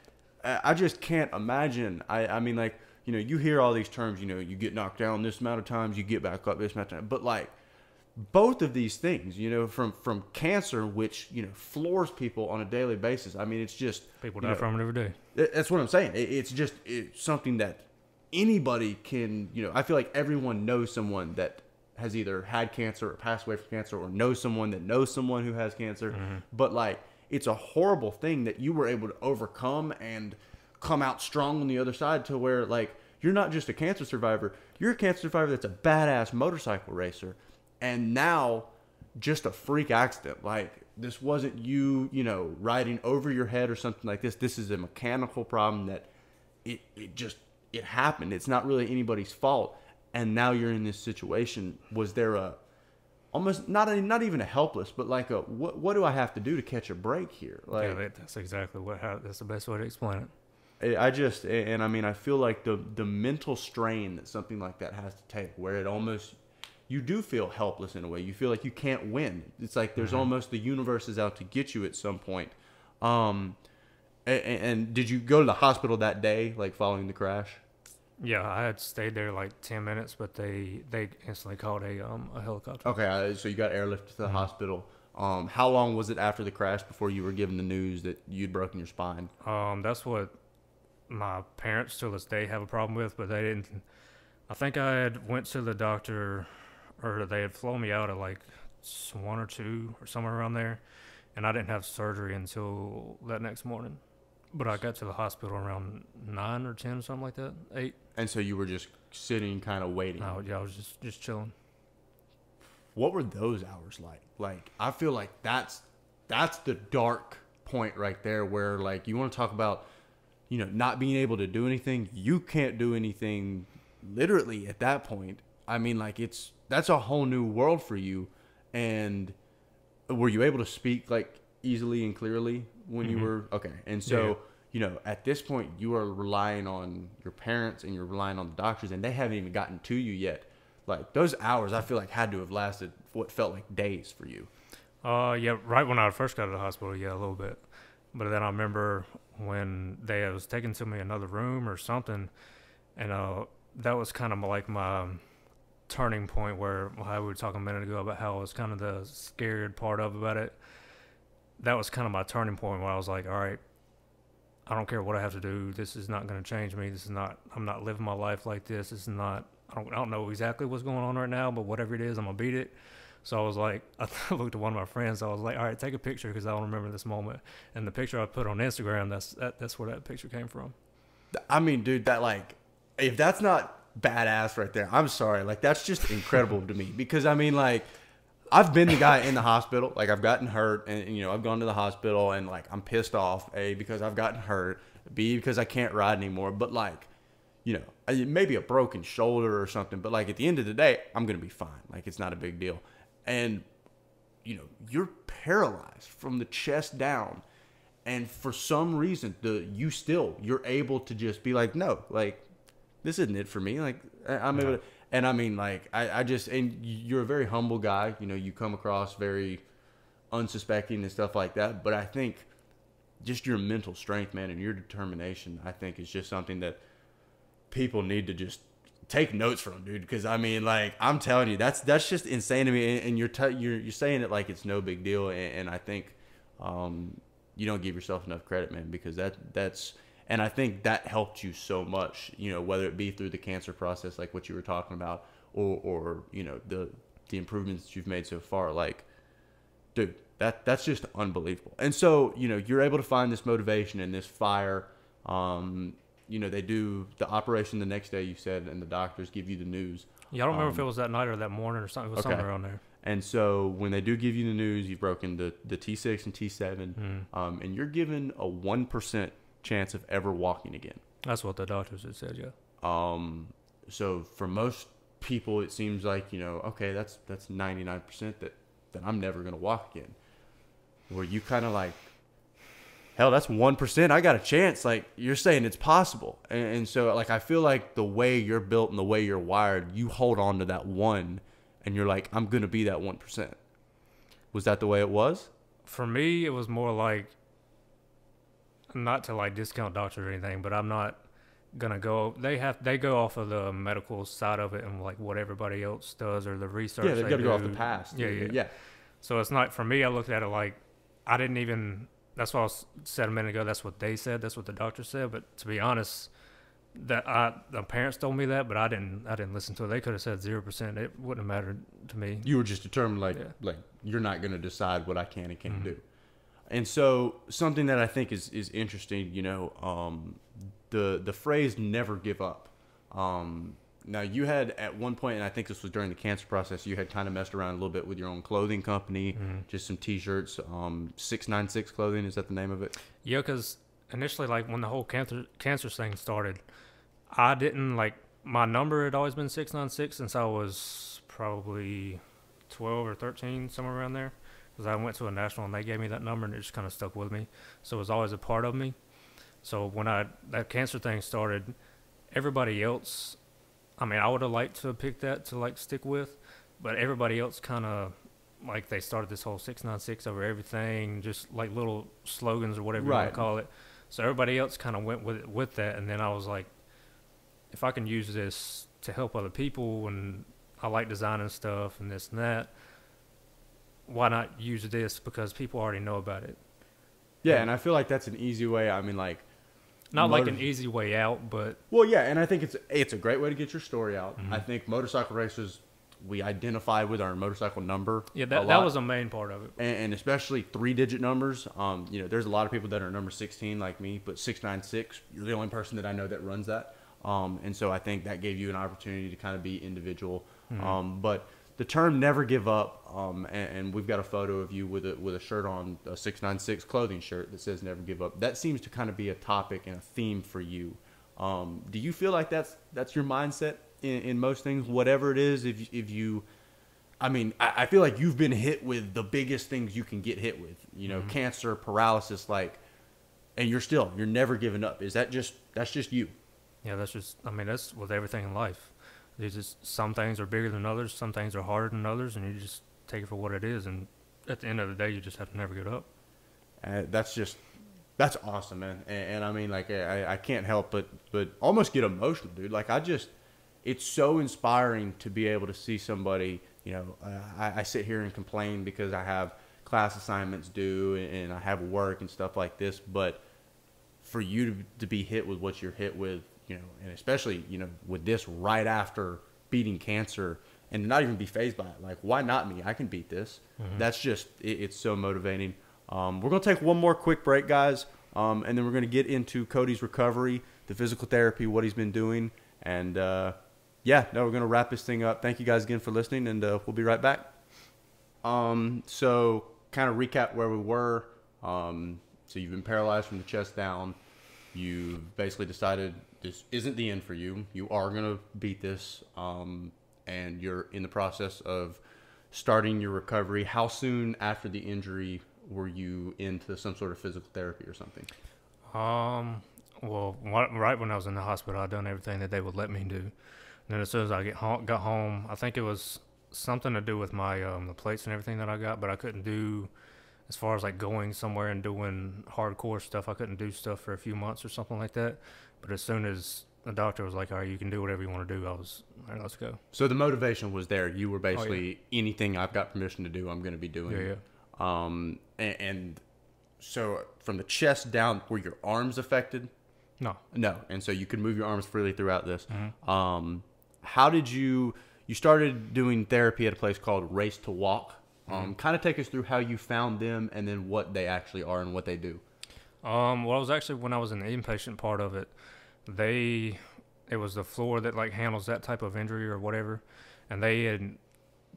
I just can't imagine. I mean, like, you know, you hear all these terms, you know, you get knocked down this amount of times, you get back up this amount of time. But, like, both of these things, you know, from cancer, which, you know, floors people on a daily basis. I mean, it's just... People die from it every day. That's what I'm saying. It's just something that anybody can, you know, I feel like everyone knows someone that has either had cancer or passed away from cancer or knows someone that knows someone who has cancer. Mm-hmm. But, like, it's a horrible thing that you were able to overcome and come out strong on the other side to where, like, you're not just a cancer survivor. You're a cancer survivor that's a badass motorcycle racer. And now, just a freak accident. Like, this wasn't you, you know, riding over your head or something like this. This is a mechanical problem that it happened. It's not really anybody's fault. And now you're in this situation. Was there a, almost, not even a helpless, but like a, what do I have to do to catch a break here? Like, yeah, that's exactly that's the best way to explain it. I mean, I feel like the mental strain that something like that has to take, where it almost, you do feel helpless in a way. You feel like you can't win. It's like there's almost the universe is out to get you at some point. And did you go to the hospital that day, like following the crash? Yeah, I had stayed there like 10 minutes, but they instantly called a helicopter. Okay, so you got airlifted to the hospital. How long was it after the crash before you were given the news that you'd broken your spine? That's what my parents to this day have a problem with, but they didn't. I think I had went to the doctor, or they had flown me out at like 1 or 2 or somewhere around there, and I didn't have surgery until that next morning. But I got to the hospital around 9 or 10 or something like that, 8. And so you were just sitting, kind of waiting. Oh yeah, I was just chilling. What were those hours like? Like, I feel like that's the dark point right there, where like you want to talk about, you know, not being able to do anything. You can't do anything literally at that point. I mean, like, that's a whole new world for you. And were you able to speak like easily and clearly when you were okay? And so, you know, at this point you are relying on your parents and you're relying on the doctors, and they haven't even gotten to you yet. Like, those hours I feel like had to have lasted what felt like days for you. Yeah, right when I first got to the hospital, yeah, a little bit. But then I remember when they was taken to me another room or something, and that was kind of like my turning point, where how we were talking a minute ago about how I was kind of the scared part about it. That was kind of my turning point, where I was like, all right, I don't care what I have to do. This is not going to change me. I'm not living my life like this. This is not, I don't know exactly what's going on right now, but whatever it is, I'm going to beat it. So I was like, I looked at one of my friends. I was like, all right, take a picture, because I don't remember this moment. And the picture I put on Instagram, that's where that picture came from. I mean, dude, that, like, if that's not badass right there, I'm sorry. Like, that's just incredible to me, because I mean, like, I've been the guy in the hospital. Like, I've gotten hurt, and you know, I've gone to the hospital, and like, I'm pissed off, A, because I've gotten hurt, B, because I can't ride anymore. But like, you know, maybe a broken shoulder or something, but like, at the end of the day, I'm gonna be fine. Like, it's not a big deal. And you know, you're paralyzed from the chest down, and for some reason, you're able to just be like, no, like, this isn't it for me. Like, I'm able to, and I mean, like, I just, and you're a very humble guy. You know, you come across very unsuspecting and stuff like that. But I think just your mental strength, man, and your determination, I think is just something that people need to just take notes from, dude. Because I mean, like, I'm telling you, that's just insane to me. And you're saying it like it's no big deal. And I think you don't give yourself enough credit, man, because that's. And I think that helped you so much, you know, whether it be through the cancer process, like what you were talking about, or you know, the improvements that you've made so far. Like, dude, that's just unbelievable. And so, you know, you're able to find this motivation and this fire. You know, they do the operation the next day, you said, and the doctors give you the news. Yeah, I don't remember if it was that night or that morning or something. It was something around there. And so when they do give you the news, you've broken the T6 and T7, and you're given a 1% chance of ever walking again. That's what the doctors had said, yeah. So for most people, it seems like, you know, okay, that's 99% that I'm never going to walk again. Where you kind of like, hell, that's 1%. I got a chance. Like, you're saying it's possible. And so, like, I feel like the way you're built and the way you're wired, you hold on to that one, and you're like, I'm going to be that 1%. Was that the way it was? For me, it was more like, not to like discount doctors or anything, but I'm not gonna go. They go off of the medical side of it and like what everybody else does or the research. Yeah, they've got to go off the past. Yeah. So it's not, for me, I looked at it like I didn't even. That's what I said a minute ago. That's what they said. That's what the doctor said. But to be honest, the parents told me that, but I didn't listen to it. They could have said 0%. It wouldn't have mattered to me. You were just determined, like you're not gonna decide what I can and can't do. And so something that I think is interesting, you know, the phrase "never give up." Now you had at one point, and I think this was during the cancer process, you had kind of messed around a little bit with your own clothing company, just some T-shirts. 696 Clothing, is that the name of it? Yeah, because initially, like when the whole cancer thing started, I didn't like, my number had always been 696 since I was probably 12 or 13, somewhere around there. Because I went to a national and they gave me that number and it just kind of stuck with me. So it was always a part of me. So when that cancer thing started, everybody else, I mean, I would have liked to have picked that to like stick with, but everybody else kind of, like, they started this whole 696 over everything, just like little slogans or whatever you want to call it. So everybody else kind of went with that. And then I was like, if I can use this to help other people, and I like designing stuff and this and that, why not use this, because people already know about it. Yeah, and I feel like that's an easy way. I mean, like, not like an easy way out, but well, yeah, and I think it's a great way to get your story out. I think motorcycle racers, we identify with our motorcycle number. Yeah, that was a main part of it, and especially 3-digit numbers. You know, there's a lot of people that are number 16 like me, but 696, you're the only person that I know that runs that. And so I think that gave you an opportunity to kind of be individual. But the term "never give up," and we've got a photo of you with a shirt on, a 696 Clothing shirt that says "never give up." That seems to kind of be a topic and a theme for you. Do you feel like that's your mindset in most things, whatever it is? If you, I mean, I feel like you've been hit with the biggest things you can get hit with. You know, cancer, paralysis, like, and you're never giving up. That's just you? Yeah, that's with everything in life. There's just, some things are bigger than others, some things are harder than others, and you just take it for what it is. And at the end of the day, you just have to never give up. That's awesome, man. And I mean, like, I can't help but almost get emotional, dude. Like, it's so inspiring to be able to see somebody, you know, I sit here and complain because I have class assignments due and I have work and stuff like this, but for you to be hit with what you're hit with, you know, and especially, you know, with this right after beating cancer, and not even be fazed by it. Like, why not me? I can beat this. That's just, it's so motivating. We're going to take one more quick break, guys, and then we're going to get into Cody's recovery, the physical therapy, what he's been doing, and we're going to wrap this thing up. Thank you guys again for listening, and we'll be right back. So kind of recap where we were. So you've been paralyzed from the chest down. You've basically decided this isn't the end for you. You are going to beat this, and you're in the process of starting your recovery. How soon after the injury were you into some sort of physical therapy or something? well, right when I was in the hospital, I'd done everything that they would let me do. And then as soon as I got home, I think it was something to do with my the plates and everything that I got, but I couldn't do, as far as like going somewhere and doing hardcore stuff, I couldn't do stuff for a few months or something like that. But as soon as the doctor was like, all right, you can do whatever you want to do, I was, all right, let's go. So the motivation was there. You were basically, anything I've got permission to do, I'm going to be doing. Yeah. And so from the chest down, were your arms affected? No. And so you could move your arms freely throughout this. Mm-hmm. How did you started doing therapy at a place called Race to Walk. Kind of take us through how you found them and then what they actually are and what they do. Well, I was actually, when I was in the inpatient part of it, it was the floor that like handles that type of injury or whatever, and they had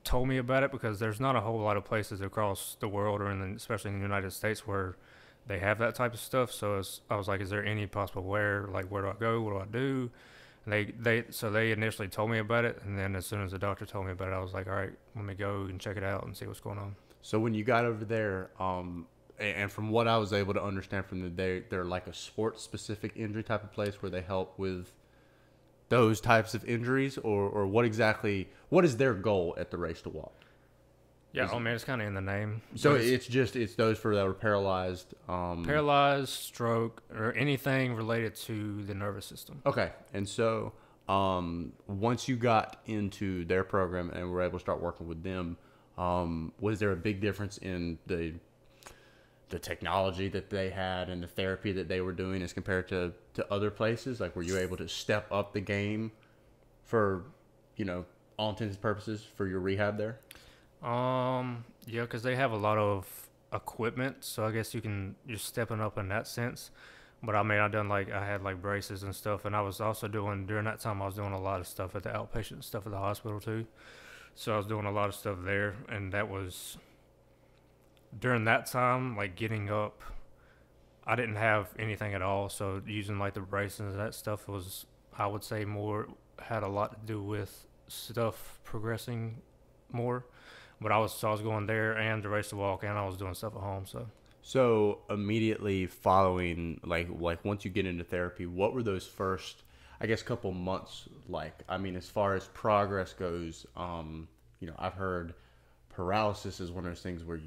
told me about it because there's not a whole lot of places across the world or especially in the United States where they have that type of stuff. So I was like, is there any possible where do I go? What do I do? And they initially told me about it, and then as soon as the doctor told me about it, I was like, all right, let me go and check it out and see what's going on. So when you got over there, and from what I was able to understand from they're like a sports-specific injury type of place where they help with those types of injuries, or what is their goal at the Race to Walk? Yeah, it's kind of in the name. So it's those for that are paralyzed. Paralyzed, stroke, or anything related to the nervous system. Okay. And so once you got into their program and were able to start working with them, was there a big difference in the technology that they had and the therapy that they were doing as compared to other places? Like, were you able to step up the game for, all intents and purposes for your rehab there? Yeah, because they have a lot of equipment, so I guess you're stepping up in that sense. But I had like braces and stuff, and I was also during that time, I was doing a lot of stuff at the outpatient stuff at the hospital too. So I was doing a lot of stuff there, and that was during that time, like getting up, I didn't have anything at all. So using like the braces and that stuff was, I would say, had a lot to do with stuff progressing more. But I was going there and the Race to Walk, and I was doing stuff at home. So immediately following, like once you get into therapy, what were those first, I guess, couple months like? I mean, as far as progress goes, I've heard paralysis is one of those things where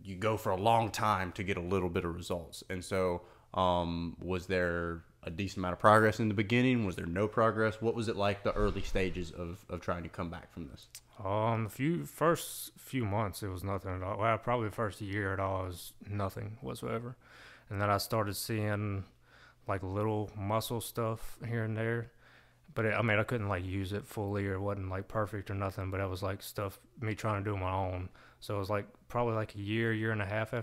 you go for a long time to get a little bit of results. And so, was there a decent amount of progress in the beginning? Was there no progress? What was it like the early stages of trying to come back from this? The first few months, it was nothing at all. Well, probably the first year at all was nothing whatsoever. And then I started seeing like little muscle stuff here and there. But I couldn't like use it fully, or it wasn't like perfect or nothing, but it was like stuff, me trying to do my own. So it was like probably like a year and a half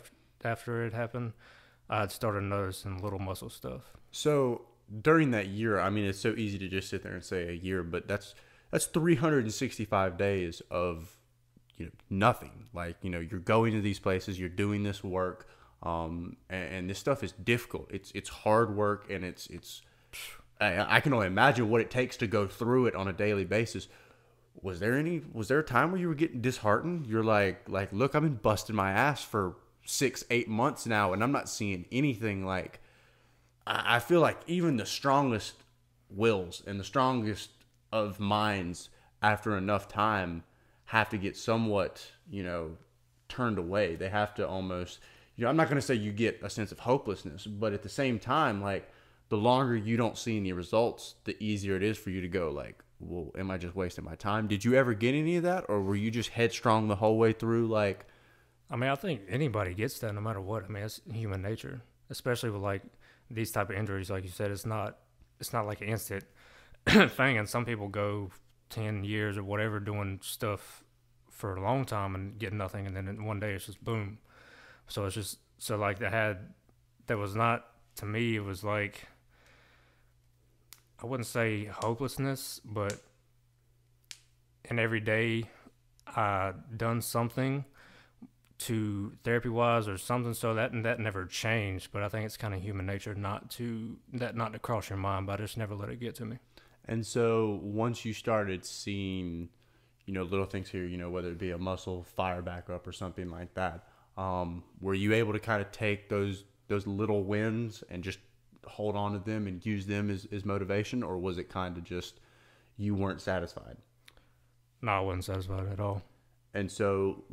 after it happened, I had started noticing little muscle stuff. So during that year, I mean, it's so easy to just sit there and say a year, but that's 365 days of nothing. Like, you're going to these places, you're doing this work, and this stuff is difficult. It's hard work, and I can only imagine what it takes to go through it on a daily basis. Was there a time where you were getting disheartened? You're like, look, I've been busting my ass for 6-8 months now, and I'm not seeing anything. Like, I feel like even the strongest wills and the strongest of minds, after enough time, have to get somewhat, turned away. They have to almost, I'm not going to say you get a sense of hopelessness, but at the same time, like, the longer you don't see any results, the easier it is for you to go like, well, am I just wasting my time? Did you ever get any of that, or were you just headstrong the whole way through? Like, I think anybody gets that no matter what. It's human nature, especially with like these type of injuries. Like you said, it's not like an instant thing, and some people go 10 years or whatever doing stuff for a long time and get nothing, and then one day it's just boom. So it's just, so like that was not, to me, it was like, I wouldn't say hopelessness, but in every day I done something to therapy-wise or something, so that never changed. But I think it's kind of human nature not to cross your mind, but I just never let it get to me. And so once you started seeing, little things here, whether it be a muscle fire back up or something like that, were you able to kind of take those little wins and just hold on to them and use them as motivation, or was it kind of just you weren't satisfied? No, I wasn't satisfied at all. And so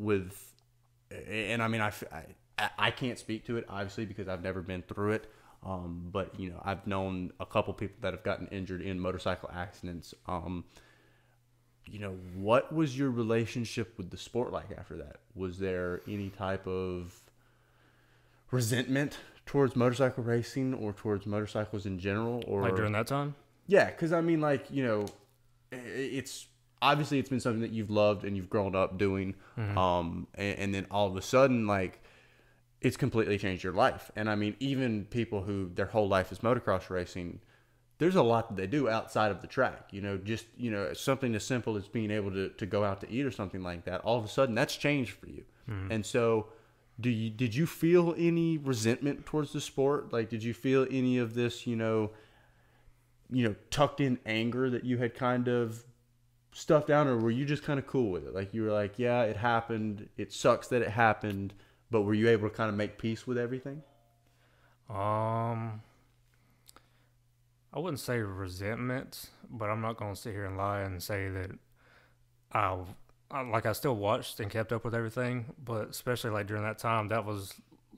and I mean, I can't speak to it obviously because I've never been through it. But I've known a couple people that have gotten injured in motorcycle accidents. What was your relationship with the sport like after that? Was there any type of resentment towards motorcycle racing or towards motorcycles in general, or like during that time? Yeah, because I mean, it's obviously it's been something that you've loved and you've grown up doing, and then all of a sudden, like, it's completely changed your life. And I mean, even people who their whole life is motocross racing, there's a lot that they do outside of the track. Just something as simple as being able to go out to eat or something like that. All of a sudden, that's changed for you. And so, did you feel any resentment towards the sport? Like, did you feel any of this, tucked in anger that you had kind of stuffed down, or were you just kind of cool with it? Like, you were like, yeah, it happened. It sucks that it happened, but were you able to kind of make peace with everything? I wouldn't say resentment, but I'm not going to sit here and lie and say that I still watched and kept up with everything, but especially like during that time, that was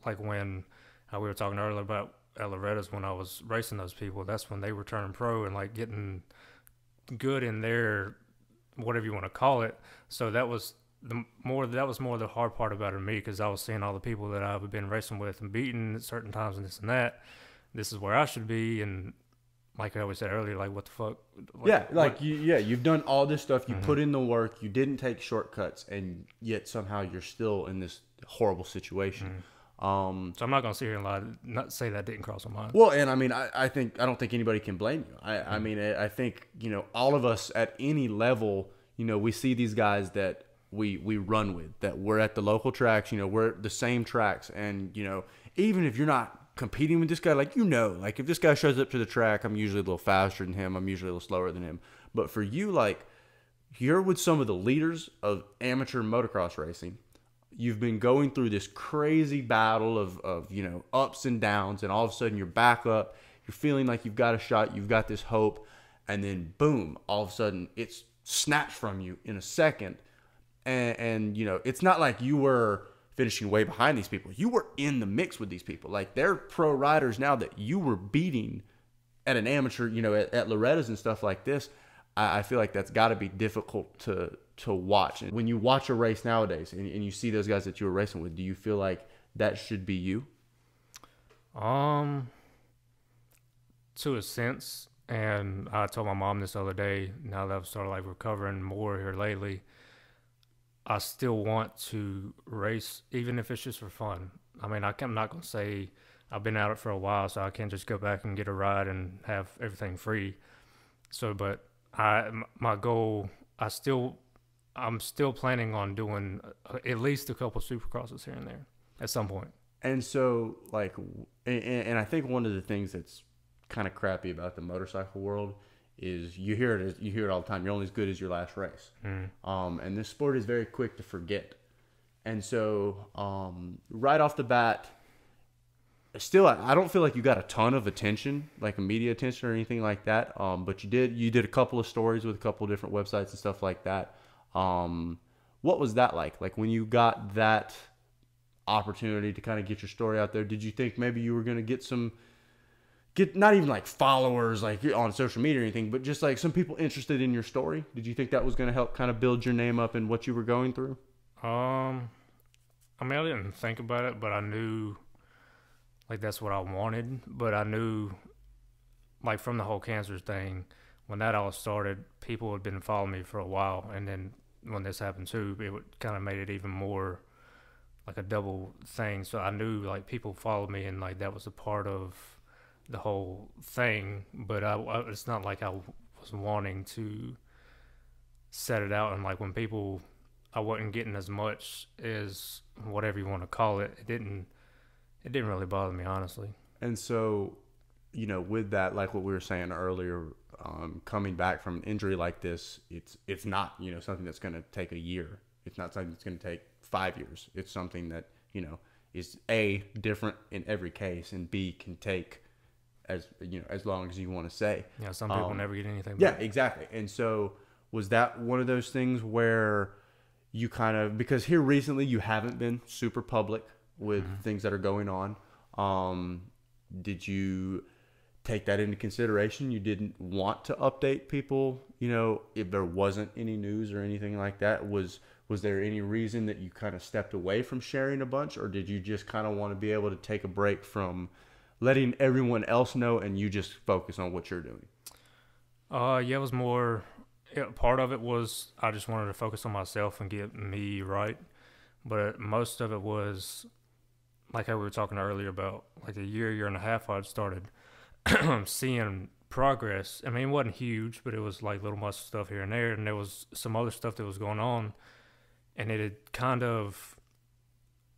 like when we were talking earlier about at Loretta's, when I was racing those people, that's when they were turning pro and like getting good in their, whatever you want to call it. So that was more the hard part about it to me, because I was seeing all the people that I've been racing with and beating at certain times and this and that. This is where I should be, and like I always said earlier, like, what the fuck? You've done all this stuff. You put in the work. You didn't take shortcuts, and yet somehow you're still in this horrible situation. So I'm not gonna sit here and lie, not say that didn't cross my mind. Well, and I mean, I don't think anybody can blame you. I mean, I think all of us at any level, we see these guys that we run with, that we're at the local tracks. We're at the same tracks, and even if you're not competing with this guy, like if this guy shows up to the track, I'm usually a little faster than him, I'm usually a little slower than him. But for you, like, you're with some of the leaders of amateur motocross racing. You've been going through this crazy battle of ups and downs, and all of a sudden you're back up, you're feeling like you've got a shot, you've got this hope, and then boom, all of a sudden it's snatched from you in a second. And it's not like you were finishing way behind these people. You were in the mix with these people. Like, they're pro riders now that you were beating at an amateur, at Loretta's and stuff like this. I feel like that's got to be difficult to watch. And when you watch a race nowadays and you see those guys that you were racing with, do you feel like that should be you? To a sense. And I told my mom this other day, now that I've started like recovering more here lately, I still want to race, even if it's just for fun. I mean, I'm not going to say I've been at it for a while, so I can't just go back and get a ride and have everything free. So, but my goal, I'm still planning on doing at least a couple supercrosses here and there at some point. And so, like, and I think one of the things that's kind of crappy about the motorcycle world is you hear it all the time. You're only as good as your last race. And this sport is very quick to forget. And so, right off the bat, still, I don't feel like you got a ton of attention, like a media attention or anything like that. But you did a couple of stories with a couple of different websites and stuff like that. What was that like? Like, when you got that opportunity to kind of get your story out there, did you think maybe you were going to get not even like followers like on social media or anything, but just like some people interested in your story? Did you think that was going to help kind of build your name up and what you were going through? I mean, I didn't think about it, but I knew like that's what I wanted. But I knew, like, from the whole cancer thing, when that all started, people had been following me for a while, and then when this happened too, it kind of made it even more like a double thing. So I knew, like, people followed me, and like that was a part of the whole thing. But it's not like I was wanting to set it out, and like when people, I wasn't getting as much as whatever you want to call it. It didn't really bother me, honestly. And so, with that, like what we were saying earlier, coming back from an injury like this, it's not, something that's going to take a year. It's not something that's going to take 5 years. It's something that, is A, different in every case, and B, can take as as long as you want to say. Yeah, some people never get anything Yeah, back. exactly. And so was that one of those things where you kind of, because here recently you haven't been super public with things that are going on. Did you take that into consideration? You didn't want to update people, if there wasn't any news or anything like that. Was there any reason that you kind of stepped away from sharing a bunch, or did you just kind of want to be able to take a break from letting everyone else know and you just focus on what you're doing? Yeah, it was more. Yeah, part of it was I just wanted to focus on myself and get me right, but most of it was like how we were talking earlier about like a year and a half. I'd started seeing progress. I mean, it wasn't huge, but it was like little muscle stuff here and there, and there was some other stuff that was going on, and it had kind of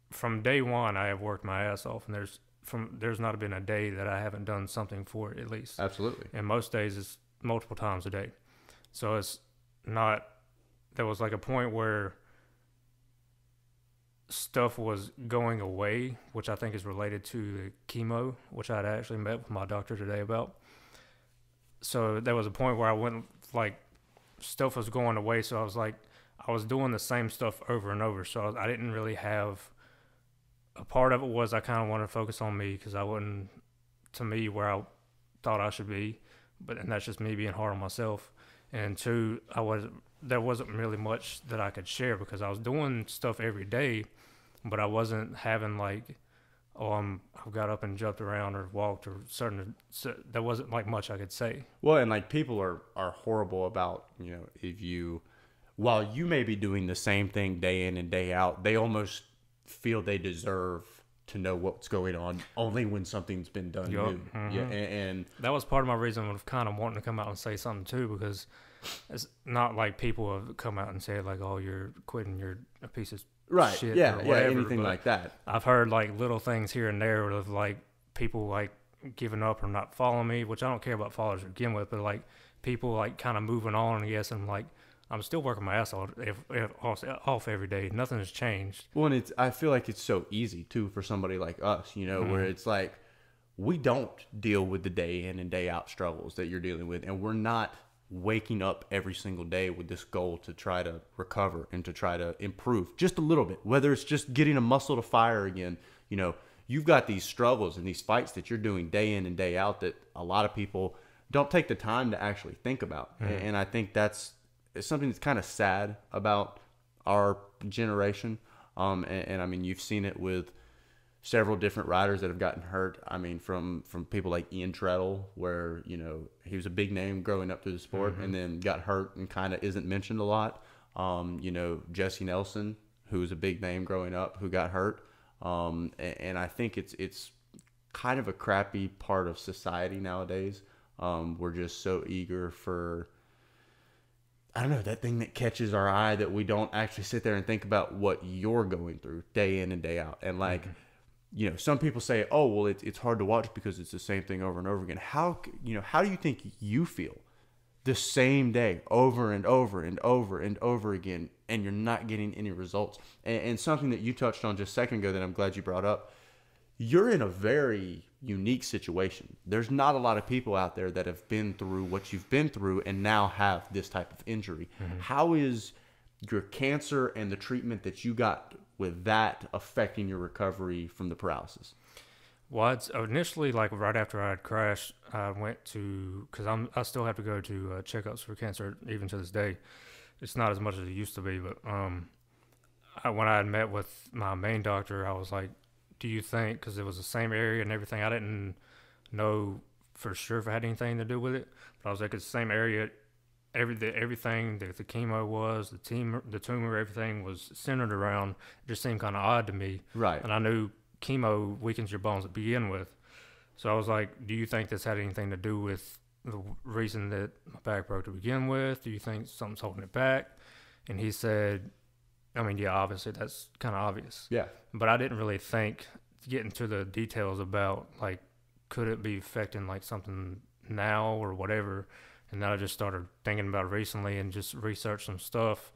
from day one I have worked my ass off, and there's not been a day that I haven't done something for it at least. Absolutely. And most days it's multiple times a day. So it's not, there was like a point where stuff was going away, which I think is related to the chemo, which I'd actually met with my doctor today about. So there was a point where I went, like, stuff was going away. So I was like, I was doing the same stuff over and over. So I didn't really have, a part of it was I kind of wanted to focus on me because I wasn't, to me, where I thought I should be. And that's just me being hard on myself. And two, there wasn't really much that I could share because I was doing stuff every day, but I wasn't having like, I've got up and jumped around or walked or so there wasn't like much I could say. Well, and like people are horrible about, while you may be doing the same thing day in and day out, they almost feel they deserve to know what's going on only when something's been done new. Yeah, and that was part of my reason of kind of wanting to come out and say something too, because it's not like people have come out and said like, "Oh, you're quitting, you're a piece of shit," or whatever, anything like that. I've heard like little things here and there of like people like giving up or not following me, which I don't care about followers to begin with, but like people like kind of moving on. Yes, and like I'm still working my ass off every day. Nothing has changed. Well, and I feel like it's so easy too for somebody like us, where it's like we don't deal with the day in and day out struggles that you're dealing with, and we're not waking up every single day with this goal to try to recover and to try to improve just a little bit. Whether it's just getting a muscle to fire again, you've got these struggles and these fights that you're doing day in and day out that a lot of people don't take the time to actually think about, and I think that's. It's something that's kind of sad about our generation. And I mean, you've seen it with several different riders that have gotten hurt. I mean, from people like Ian Treadle, where, he was a big name growing up through the sport and then got hurt and kind of isn't mentioned a lot. Jesse Nelson, who was a big name growing up, who got hurt. And I think it's kind of a crappy part of society nowadays. We're just so eager for, I don't know, that thing that catches our eye that we don't actually sit there and think about what you're going through day in and day out. And like, some people say, oh, well, it's hard to watch because it's the same thing over and over again. How do you think you feel the same day over and over and over and over again, and you're not getting any results? And something that you touched on just a second ago that I'm glad you brought up, you're in a very unique situation. There's not a lot of people out there that have been through what you've been through and now have this type of injury. How is your cancer and the treatment that you got with that affecting your recovery from the paralysis? Well, it's initially, like right after I had crashed, I went to, because I still have to go to checkups for cancer even to this day. It's not as much as it used to be, but when I had met with my main doctor, I was like, do you think, because it was the same area and everything, I didn't know for sure if it had anything to do with it, but I was like, it's the same area, everything that the chemo was, the tumor, everything was centered around. It just seemed kind of odd to me. Right. And I knew chemo weakens your bones to begin with. So I was like, do you think this had anything to do with the reason that my back broke to begin with? Do you think something's holding it back? And he said, I mean, yeah, obviously that's kind of obvious. Yeah. But I didn't really think, get into the details about, like, could it be affecting, like, something now or whatever. And then I just started thinking about it recently and just researched some stuff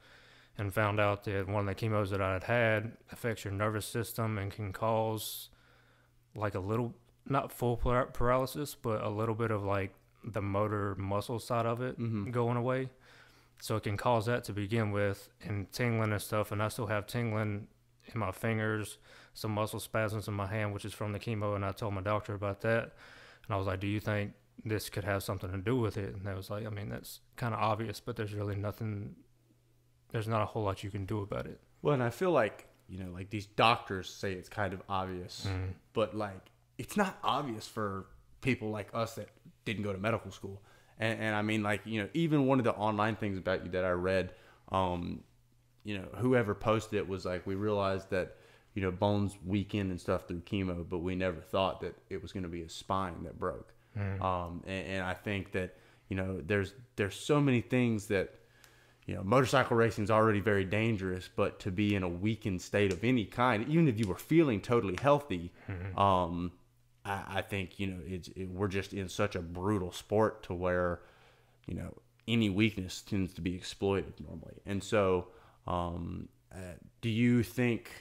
and found out that one of the chemos that I had affects your nervous system and can cause, like, a little not full paralysis, but a little bit of like the motor muscle side of it going away. So it can cause that to begin with, and tingling and stuff. And I still have tingling in my fingers, some muscle spasms in my hand, which is from the chemo. And I told my doctor about that. And I was like, do you think this could have something to do with it? And they was like, I mean, that's kind of obvious, but there's really nothing, there's not a whole lot you can do about it. Well, and I feel like, you know, like these doctors say it's kind of obvious, but like it's not obvious for people like us that didn't go to medical school. And I mean, like, you know, even one of the online things about you that I read, you know, whoever posted it was like, we realized that, you know, bones weaken and stuff through chemo, but we never thought that it was going to be a spine that broke. And I think that, you know, there's so many things that, you know, motorcycle racing is already very dangerous, but to be in a weakened state of any kind, even if you were feeling totally healthy, I think, you know, we're just in such a brutal sport to where, you know, any weakness tends to be exploited normally. And so, do you think,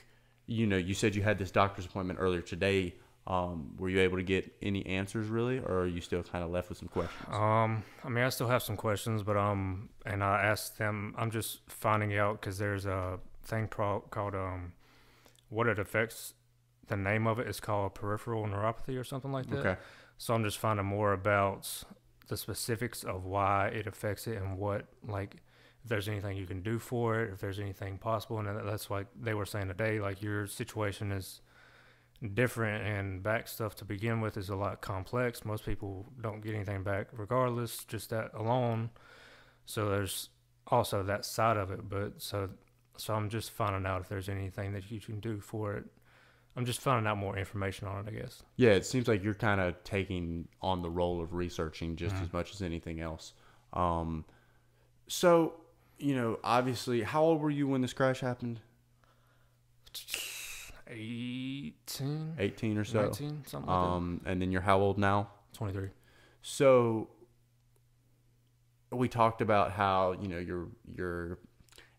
you know, you said you had this doctor's appointment earlier today. Were you able to get any answers really, or are you still kind of left with some questions? I mean, I still have some questions, but and I asked them. I'm just finding out because there's a thing called what it affects. The name of it is called peripheral neuropathy or something like that. Okay. So I'm just finding more about the specifics of why it affects it and what, like, if there's anything you can do for it, if there's anything possible. And that's like they were saying today, like your situation is different and back stuff to begin with is a lot complex. Most people don't get anything back regardless, just that alone. So there's also that side of it. But so I'm just finding out if there's anything that you can do for it. I'm just finding out more information on it, I guess. Yeah, it seems like you're kind of taking on the role of researching just as much as anything else. So, you know, obviously, how old were you when this crash happened? 18 or so. 19, something like that. And then you're how old now? 23. So we talked about how, you know, your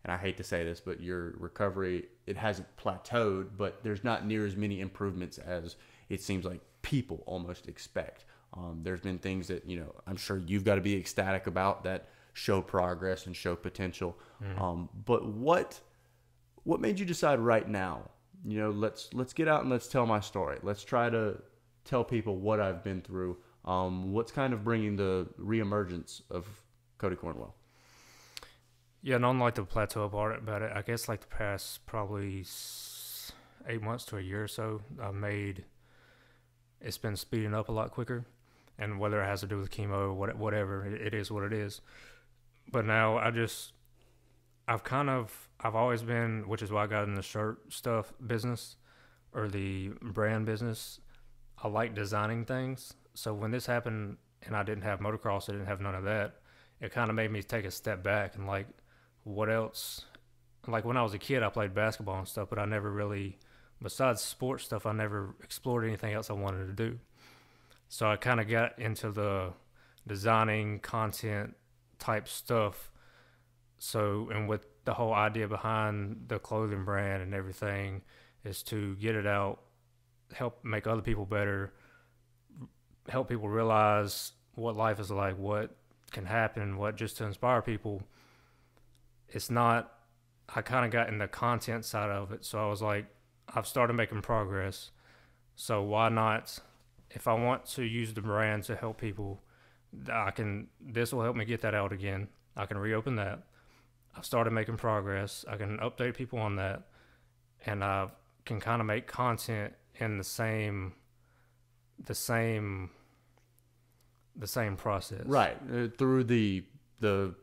and I hate to say this, but your recovery, it hasn't plateaued, but there's not near as many improvements as it seems like people almost expect. There's been things that, you know, I'm sure you've got to be ecstatic about that show progress and show potential. But what made you decide right now, you know, let's get out and let's tell my story. Let's try to tell people what I've been through. What's kind of bringing the reemergence of Cody Cornwell? Yeah, not like the plateau part about it. I guess like the past probably 8 months to a year or so, it's been speeding up a lot quicker. And whether it has to do with chemo or whatever, it is what it is. But now I've always been, which is why I got in the shirt stuff business or the brand business. I like designing things. So when this happened and I didn't have motocross, I didn't have none of that, it kind of made me take a step back and like, what else? Like when I was a kid, I played basketball and stuff, but I never really, besides sports stuff, I never explored anything else I wanted to do. So I kind of got into the designing content type stuff. So, and with the whole idea behind the clothing brand and everything is to get it out, help make other people better, help people realize what life is like, what can happen, what just to inspire people. It's not, I kind of got in the content side of it. So I was like, I've started making progress. So why not, if I want to use the brand to help people, this will help me get that out again. I can reopen that. I've started making progress. I can update people on that. And I can kind of make content in the same process. Right. Through the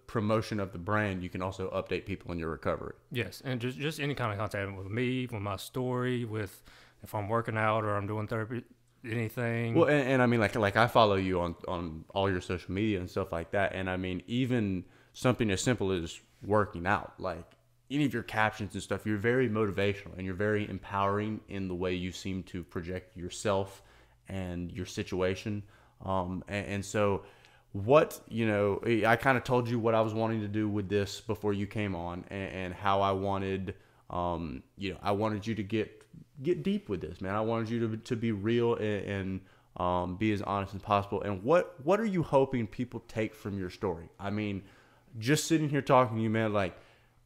promotion of the brand, you can also update people in your recovery. Yes, and just any kind of contact with me, with my story, with if I'm working out or I'm doing therapy, anything. Well, and I mean, like I follow you on all your social media and stuff like that, and I mean, even something as simple as working out, like any of your captions and stuff, you're very motivational and you're very empowering in the way you seem to project yourself and your situation. And so what, you know, I kind of told you what I was wanting to do with this before you came on, and how I wanted, you know, I wanted you to get deep with this, man. I wanted you to be real and be as honest as possible. And what are you hoping people take from your story? I mean, just sitting here talking to you, man, like,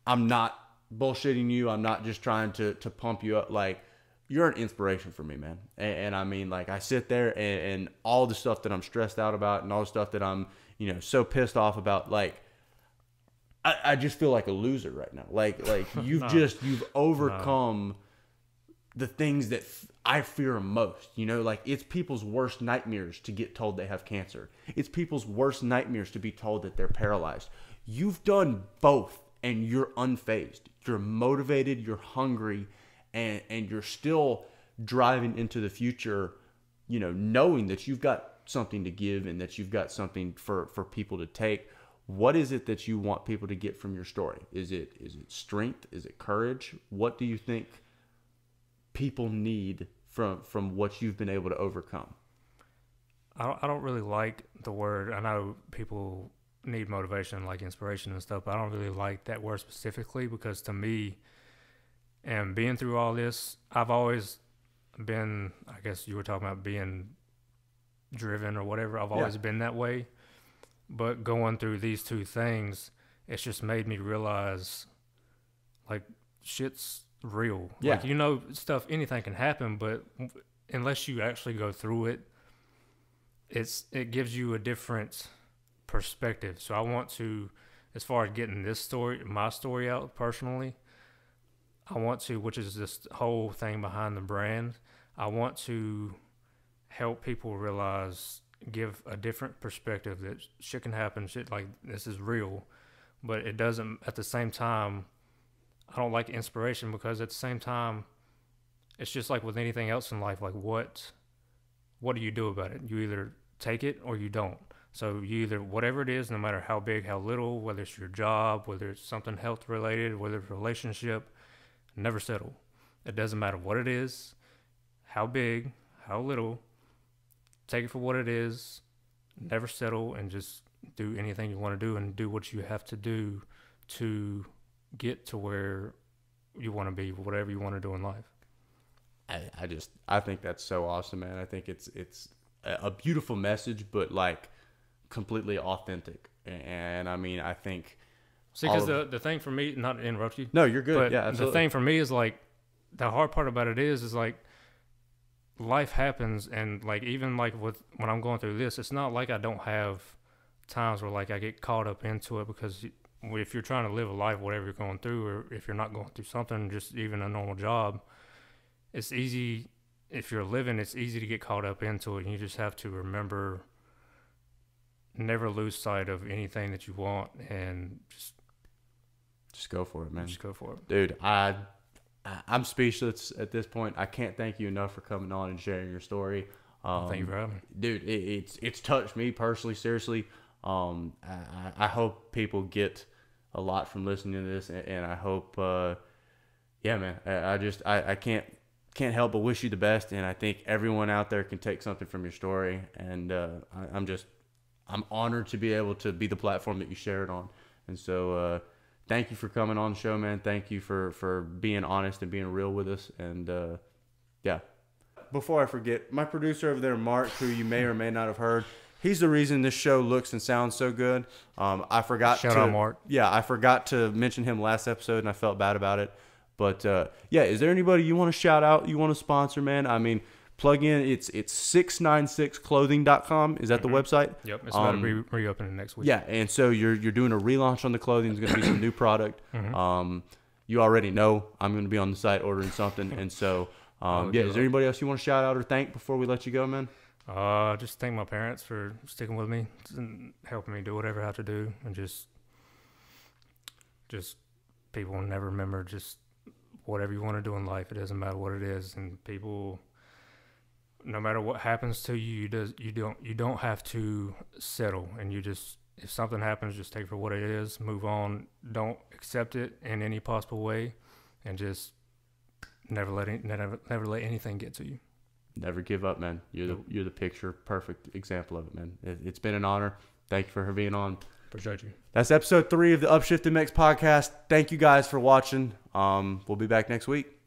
I'm not bullshitting you. I'm not just trying to pump you up. Like, you're an inspiration for me, man. And I mean, like, I sit there and all the stuff that I'm stressed out about and all the stuff that I'm, you know, so pissed off about, like, I just feel like a loser right now. Like you've you've overcome the things that I fear most. You know, like, it's people's worst nightmares to get told they have cancer. It's people's worst nightmares to be told that they're paralyzed. You've done both, and you're unfazed. You're motivated, you're hungry, and you're still driving into the future, you know, knowing that you've got something to give and that you've got something for people to take. What is it that you want people to get from your story? Is it strength? Is it courage? What do you think people need from what you've been able to overcome? I don't really like the word. I know people need motivation, like inspiration and stuff, but I don't really like that word specifically, because to me, and being through all this, I've always been, I guess you were talking about being driven or whatever. I've always been that way. But going through these two things, it's just made me realize, like, shit's real. Yeah. Like, you know, anything can happen, but unless you actually go through it, it gives you a different perspective. So I want to, as far as getting my story out personally, I want to, which is this whole thing behind the brand, I want to help people realize, give a different perspective that shit can happen, shit like this is real, but it doesn't, at the same time, I don't like inspiration, because at the same time, it's just like with anything else in life, like what do you do about it? You either take it or you don't. So you either, whatever it is, no matter how big, how little, whether it's your job, whether it's something health related, whether it's a relationship, never settle. It doesn't matter what it is, how big, how little. Take it for what it is, never settle, and just do anything you want to do, and do what you have to do to get to where you want to be, whatever you want to do in life. I think that's so awesome, man. I think it's a beautiful message, but, like, completely authentic. And I mean, I think, see, because the thing for me, not to interrupt you. No, you're good. But yeah, absolutely. The thing for me is, like, the hard part about it is like, life happens, and, like, even like when I'm going through this, it's not like I don't have times where, like, I get caught up into it, because if you're trying to live a life, whatever you're going through, or if you're not going through something, just even a normal job, it's easy. If you're living, it's easy to get caught up into it, and you just have to remember, never lose sight of anything that you want, and just go for it, man. Just go for it, dude. I'm speechless at this point. I can't thank you enough for coming on and sharing your story. Thank you for having me. Dude, it's touched me personally, seriously. I hope people get a lot from listening to this, and I hope, yeah, man, I can't help but wish you the best, and I think everyone out there can take something from your story, and I'm honored to be able to be the platform that you share it on. And so, thank you for coming on the show, man. Thank you for being honest and being real with us. And, yeah. Before I forget, my producer over there, Mark, who you may or may not have heard, he's the reason this show looks and sounds so good. I forgot Shout out, Mark. Yeah, I forgot to mention him last episode, and I felt bad about it. But, yeah, is there anybody you want to shout out, you want to sponsor, man? I mean, plug in. It's 696clothing.com. Is that the website? Yep. It's about to be reopening next week. Yeah, and so you're doing a relaunch on the clothing. There's going to be some new product. You already know I'm going to be on the site ordering something. And so, yeah, is there anybody else you want to shout out or thank before we let you go, man? Just thank my parents for sticking with me and helping me do whatever I have to do. And just people will never remember, just whatever you want to do in life. It doesn't matter what it is. And people, no matter what happens to you, you don't have to settle. And you just, if something happens, just take it for what it is, move on. Don't accept it in any possible way, and just never let anything get to you. Never give up, man. You're the picture perfect example of it, man. It's been an honor. Thank you for being on. Appreciate you. That's episode 3 of the Upshift MX podcast. Thank you guys for watching. We'll be back next week.